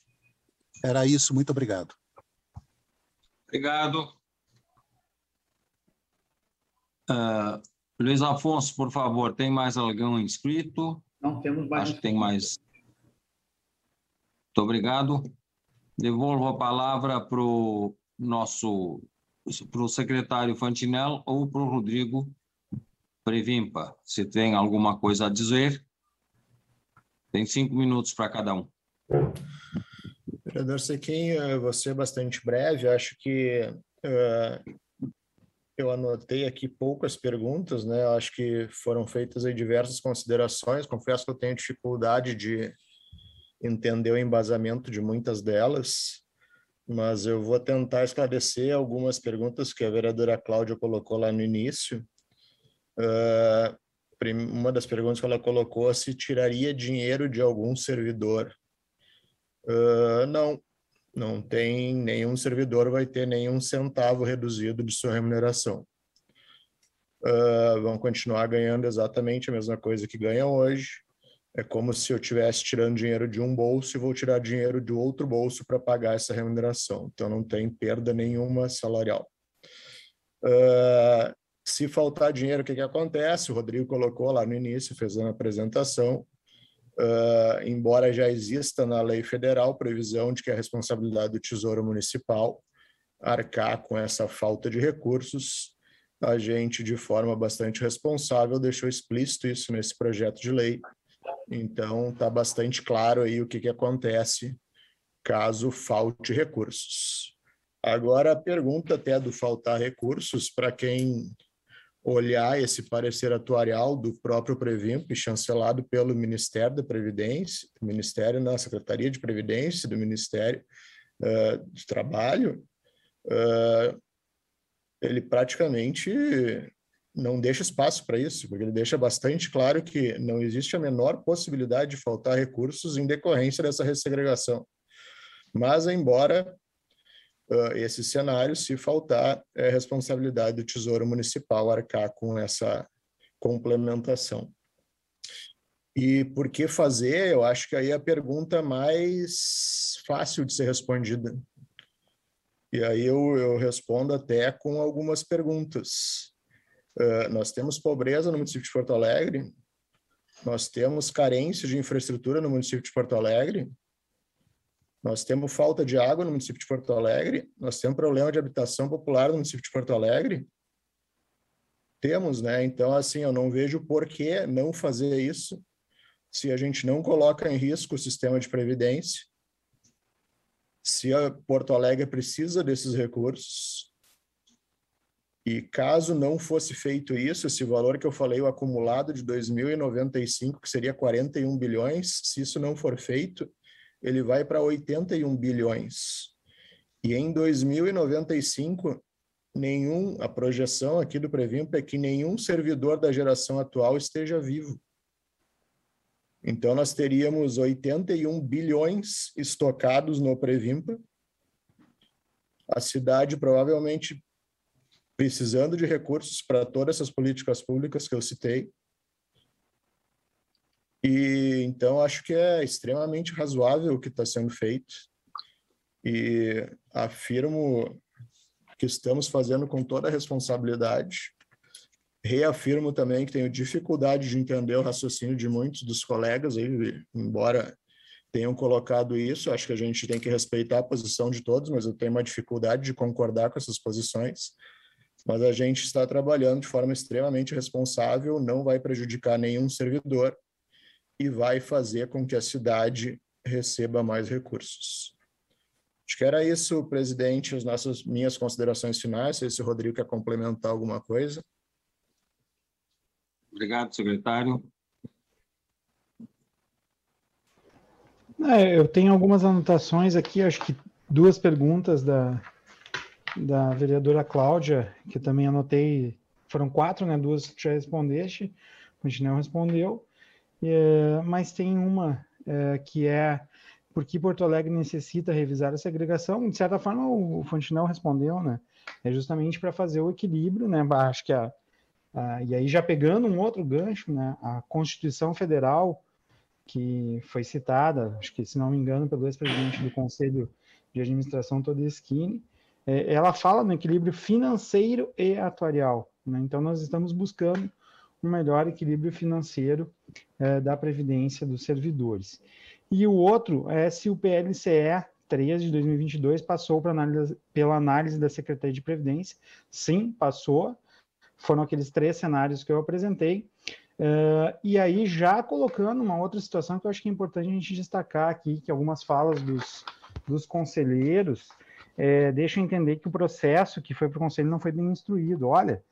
Era isso, muito obrigado. Obrigado. Luiz Afonso, por favor, tem mais alguém inscrito? Não temos mais. Acho que tem mais. Muito obrigado. Devolvo a palavra para o secretário Fantinel ou para o Rodrigo Previmpa. Se tem alguma coisa a dizer, tem 5 minutos para cada um. Vereador Sequim, vou ser bastante breve. Acho que eu anotei aqui poucas perguntas, né? Acho que foram feitas aí diversas considerações. Confesso que eu tenho dificuldade de entender o embasamento de muitas delas, mas eu vou tentar esclarecer algumas perguntas que a vereadora Cláudia colocou lá no início. Uma das perguntas que ela colocou é se tiraria dinheiro de algum servidor. Não tem, nenhum servidor vai ter nenhum centavo reduzido de sua remuneração. Vão continuar ganhando exatamente a mesma coisa que ganham hoje. É como se eu estivesse tirando dinheiro de um bolso e vou tirar dinheiro de outro bolso para pagar essa remuneração. Então, não tem perda nenhuma salarial. Se faltar dinheiro, o que acontece? O Rodrigo colocou lá no início, fez uma apresentação. Embora já exista na lei federal previsão de que a responsabilidade do Tesouro Municipal arcar com essa falta de recursos, a gente, de forma bastante responsável, deixou explícito isso nesse projeto de lei. Então, está bastante claro aí o que acontece caso falte recursos. Agora, a pergunta até do faltar recursos, para quem olhar esse parecer atuarial do próprio Previmp, chancelado pelo Ministério da Previdência, do Ministério na Secretaria de Previdência, do Ministério do Trabalho, ele praticamente não deixa espaço para isso, porque ele deixa bastante claro que não existe a menor possibilidade de faltar recursos em decorrência dessa ressegregação. Mas, embora esse cenário, se faltar, é responsabilidade do Tesouro Municipal arcar com essa complementação. E por que fazer? Eu acho que aí é a pergunta mais fácil de ser respondida. E aí eu respondo até com algumas perguntas. Nós temos pobreza no município de Porto Alegre, nós temos carência de infraestrutura no município de Porto Alegre, nós temos falta de água no município de Porto Alegre, nós temos problema de habitação popular no município de Porto Alegre. Temos, né? Então, assim, eu não vejo por que não fazer isso se a gente não coloca em risco o sistema de previdência, se a Porto Alegre precisa desses recursos. E caso não fosse feito isso, esse valor que eu falei, o acumulado de 2095, que seria 41 bilhões, se isso não for feito, ele vai para 81 bilhões. E em 2095, a projeção aqui do Previmp é que nenhum servidor da geração atual esteja vivo. Então, nós teríamos 81 bilhões estocados no Previmp. A cidade provavelmente precisando de recursos para todas essas políticas públicas que eu citei. E então acho que é extremamente razoável o que está sendo feito e afirmo que estamos fazendo com toda a responsabilidade. Reafirmo também que tenho dificuldade de entender o raciocínio de muitos dos colegas, aí, embora tenham colocado isso, acho que a gente tem que respeitar a posição de todos, mas eu tenho uma dificuldade de concordar com essas posições. Mas a gente está trabalhando de forma extremamente responsável, não vai prejudicar nenhum servidor e vai fazer com que a cidade receba mais recursos. Acho que era isso, presidente, minhas considerações finais. Não sei se o Rodrigo quer complementar alguma coisa. Obrigado, secretário. Eu tenho algumas anotações aqui, acho que 2 perguntas da vereadora Cláudia, que eu também anotei, foram 4, né? 2 que já respondeste, o Fantinel respondeu, mas tem uma que é por que Porto Alegre necessita revisar a segregação. De certa forma, o Fantinel respondeu, né? É justamente para fazer o equilíbrio, né? Acho que e aí já pegando um outro gancho, né? A Constituição Federal, que foi citada, acho que, se não me engano, pelo ex-presidente do Conselho de Administração, Todeschini, ela fala no equilíbrio financeiro e atuarial, né? Então, nós estamos buscando um melhor equilíbrio financeiro da Previdência dos servidores. E o outro é se o PLCE 3 de 2022 passou pela análise da Secretaria de Previdência. Sim, passou. Foram aqueles 3 cenários que eu apresentei. E aí, já colocando uma outra situação que eu acho que é importante a gente destacar aqui, que algumas falas dos conselheiros deixam entender que o processo que foi para o conselho não foi bem instruído. Olha,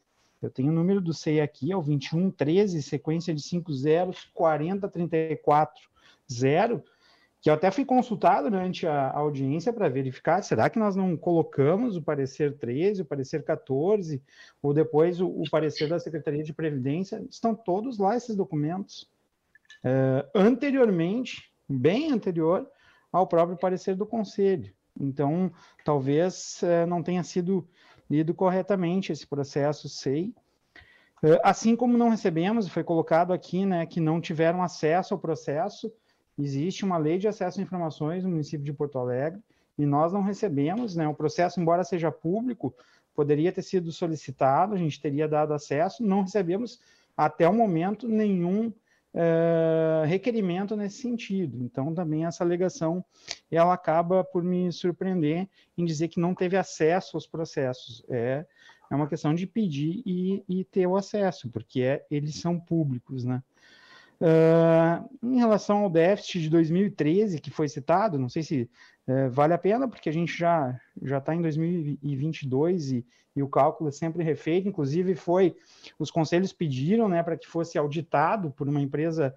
eu tenho o número do CEI aqui, é o 2113, sequência de 5 zeros, 4034-0, que eu até fui consultado durante a audiência para verificar, será que nós não colocamos o parecer 13, o parecer 14, ou depois o parecer da Secretaria de Previdência? Estão todos lá esses documentos. Anteriormente, bem anterior ao próprio parecer do Conselho. Então, talvez não tenha sido lido corretamente esse processo, sei. Assim como não recebemos, foi colocado aqui, né, que não tiveram acesso ao processo. Existe uma lei de acesso a informações no município de Porto Alegre e nós não recebemos, né? O processo, embora seja público, poderia ter sido solicitado, a gente teria dado acesso, não recebemos até o momento nenhum requerimento nesse sentido. Então, também essa alegação, ela acaba por me surpreender em dizer que não teve acesso aos processos. É uma questão de pedir e ter o acesso, porque eles são públicos, né? Em relação ao déficit de 2013, que foi citado, não sei se vale a pena, porque a gente já está em 2022 e o cálculo é sempre refeito, inclusive os conselhos pediram, né, para que fosse auditado por uma empresa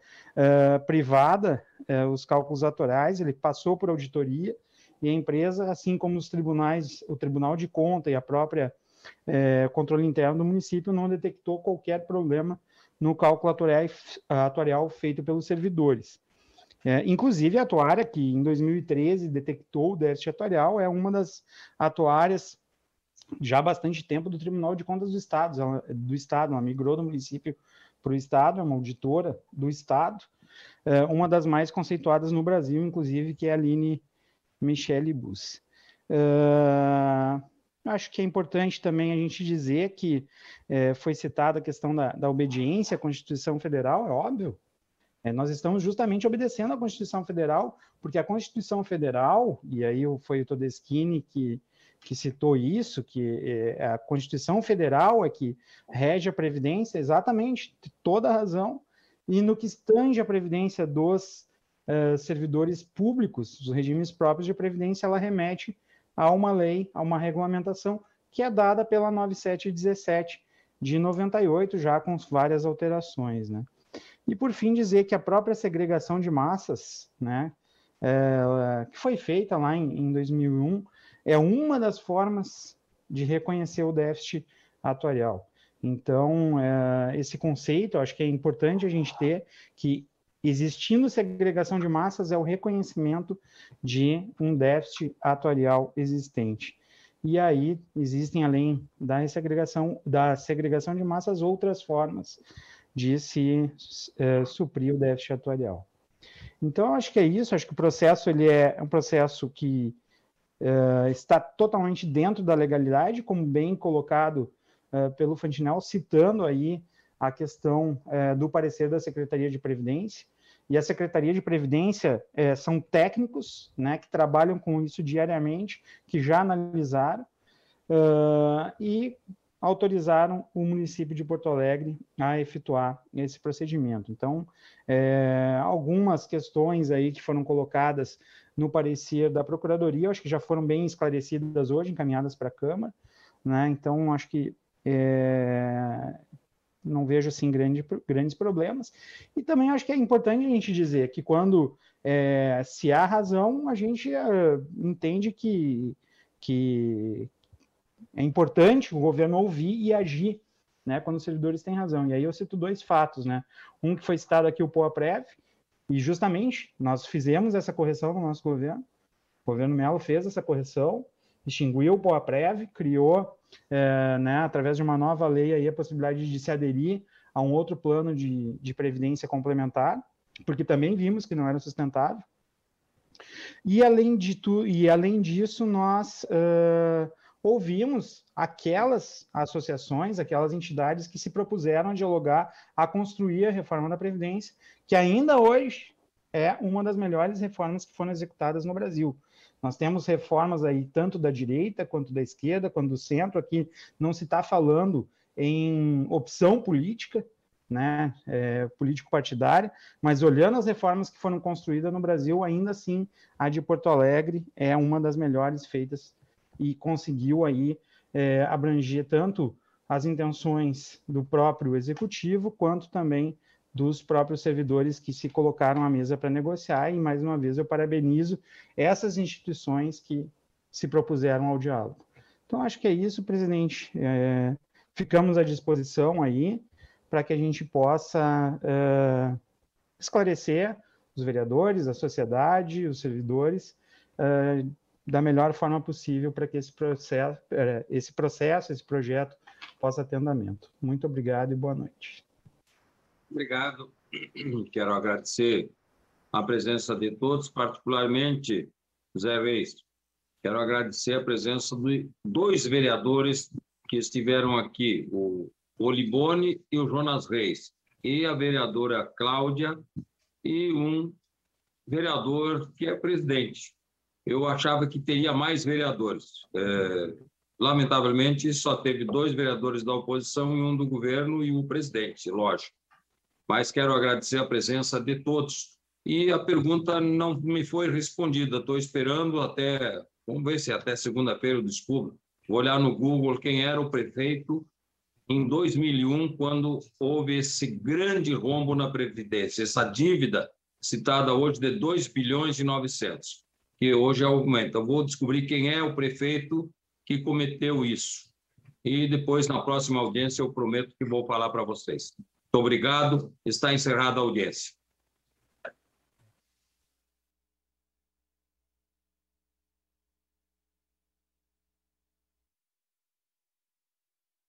privada, os cálculos atuariais, ele passou por auditoria, e a empresa, assim como os tribunais, o Tribunal de Conta e a própria controle interno do município, não detectou qualquer problema no cálculo atuarial feito pelos servidores. Inclusive, a atuária, que em 2013 detectou o déficit atuarial, é uma das atuárias já há bastante tempo do Tribunal de Contas do Estado. Ela migrou do município para o Estado, é uma auditora do Estado, uma das mais conceituadas no Brasil, inclusive, que é a Aline Michele Bus. Acho que é importante também a gente dizer que foi citada a questão da obediência à Constituição Federal, é óbvio. Nós estamos justamente obedecendo à Constituição Federal, porque a Constituição Federal, e aí foi o Todeschini que citou isso, que a Constituição Federal é que rege a Previdência, exatamente, toda a razão, e no que tange a Previdência dos servidores públicos, os regimes próprios de Previdência, ela remete a uma lei, a uma regulamentação que é dada pela 9717 de 98, já com várias alterações, né? E, por fim, dizer que a própria segregação de massas, né, que foi feita lá em 2001, é uma das formas de reconhecer o déficit atuarial. Então, esse conceito, acho que é importante a gente ter, que existindo segregação de massas é o reconhecimento de um déficit atuarial existente. E aí existem, além da segregação de massas, outras formas de se suprir o déficit atuarial. Então, acho que é isso. Acho que o processo ele é um processo que está totalmente dentro da legalidade, como bem colocado pelo Fantinel, citando aí a questão do parecer da Secretaria de Previdência. E a Secretaria de Previdência são técnicos, né, que trabalham com isso diariamente, que já analisaram, e autorizaram o município de Porto Alegre a efetuar esse procedimento. Então, algumas questões aí que foram colocadas no parecer da Procuradoria, eu acho que já foram bem esclarecidas hoje, encaminhadas para a Câmara, né? Então, acho que não vejo, assim, grandes problemas. E também acho que é importante a gente dizer que quando se há razão, a gente entende que é importante o governo ouvir e agir, né, quando os servidores têm razão. E aí eu cito 2 fatos, né? Um que foi citado aqui, o POA-PREV, e justamente nós fizemos essa correção no nosso governo. O governo Mello fez essa correção, extinguiu o POA-PREV, criou, né, através de uma nova lei, aí, a possibilidade de se aderir a um outro plano de previdência complementar, porque também vimos que não era sustentável. E, além disso, nós ouvimos aquelas associações, aquelas entidades que se propuseram a dialogar, a construir a reforma da Previdência, que ainda hoje é uma das melhores reformas que foram executadas no Brasil. Nós temos reformas aí tanto da direita, quanto da esquerda, quanto do centro. Aqui não se está falando em opção política, né, político-partidária, mas olhando as reformas que foram construídas no Brasil, ainda assim, a de Porto Alegre é uma das melhores feitas e conseguiu aí abranger tanto as intenções do próprio executivo, quanto também dos próprios servidores que se colocaram à mesa para negociar, e mais uma vez eu parabenizo essas instituições que se propuseram ao diálogo. Então, acho que é isso, presidente. Ficamos à disposição aí para que a gente possa esclarecer os vereadores, a sociedade, os servidores, da melhor forma possível para que esse projeto possa ter andamento. Muito obrigado e boa noite. Obrigado. Quero agradecer a presença de todos, particularmente, Zé Reis. Quero agradecer a presença de 2 vereadores que estiveram aqui, o Olibone e o Jonas Reis, e a vereadora Cláudia, e um vereador que é presidente. Eu achava que teria mais vereadores. Lamentavelmente, só teve 2 vereadores da oposição e um do governo e o presidente, lógico. Mas quero agradecer a presença de todos. E a pergunta não me foi respondida. Estou esperando vamos ver se até segunda-feira eu descubro. Vou olhar no Google quem era o prefeito em 2001, quando houve esse grande rombo na Previdência, essa dívida citada hoje de 2 bilhões e 900, que hoje aumenta. Eu vou descobrir quem é o prefeito que cometeu isso. E depois, na próxima audiência, eu prometo que vou falar para vocês. Muito obrigado. Está encerrada a audiência.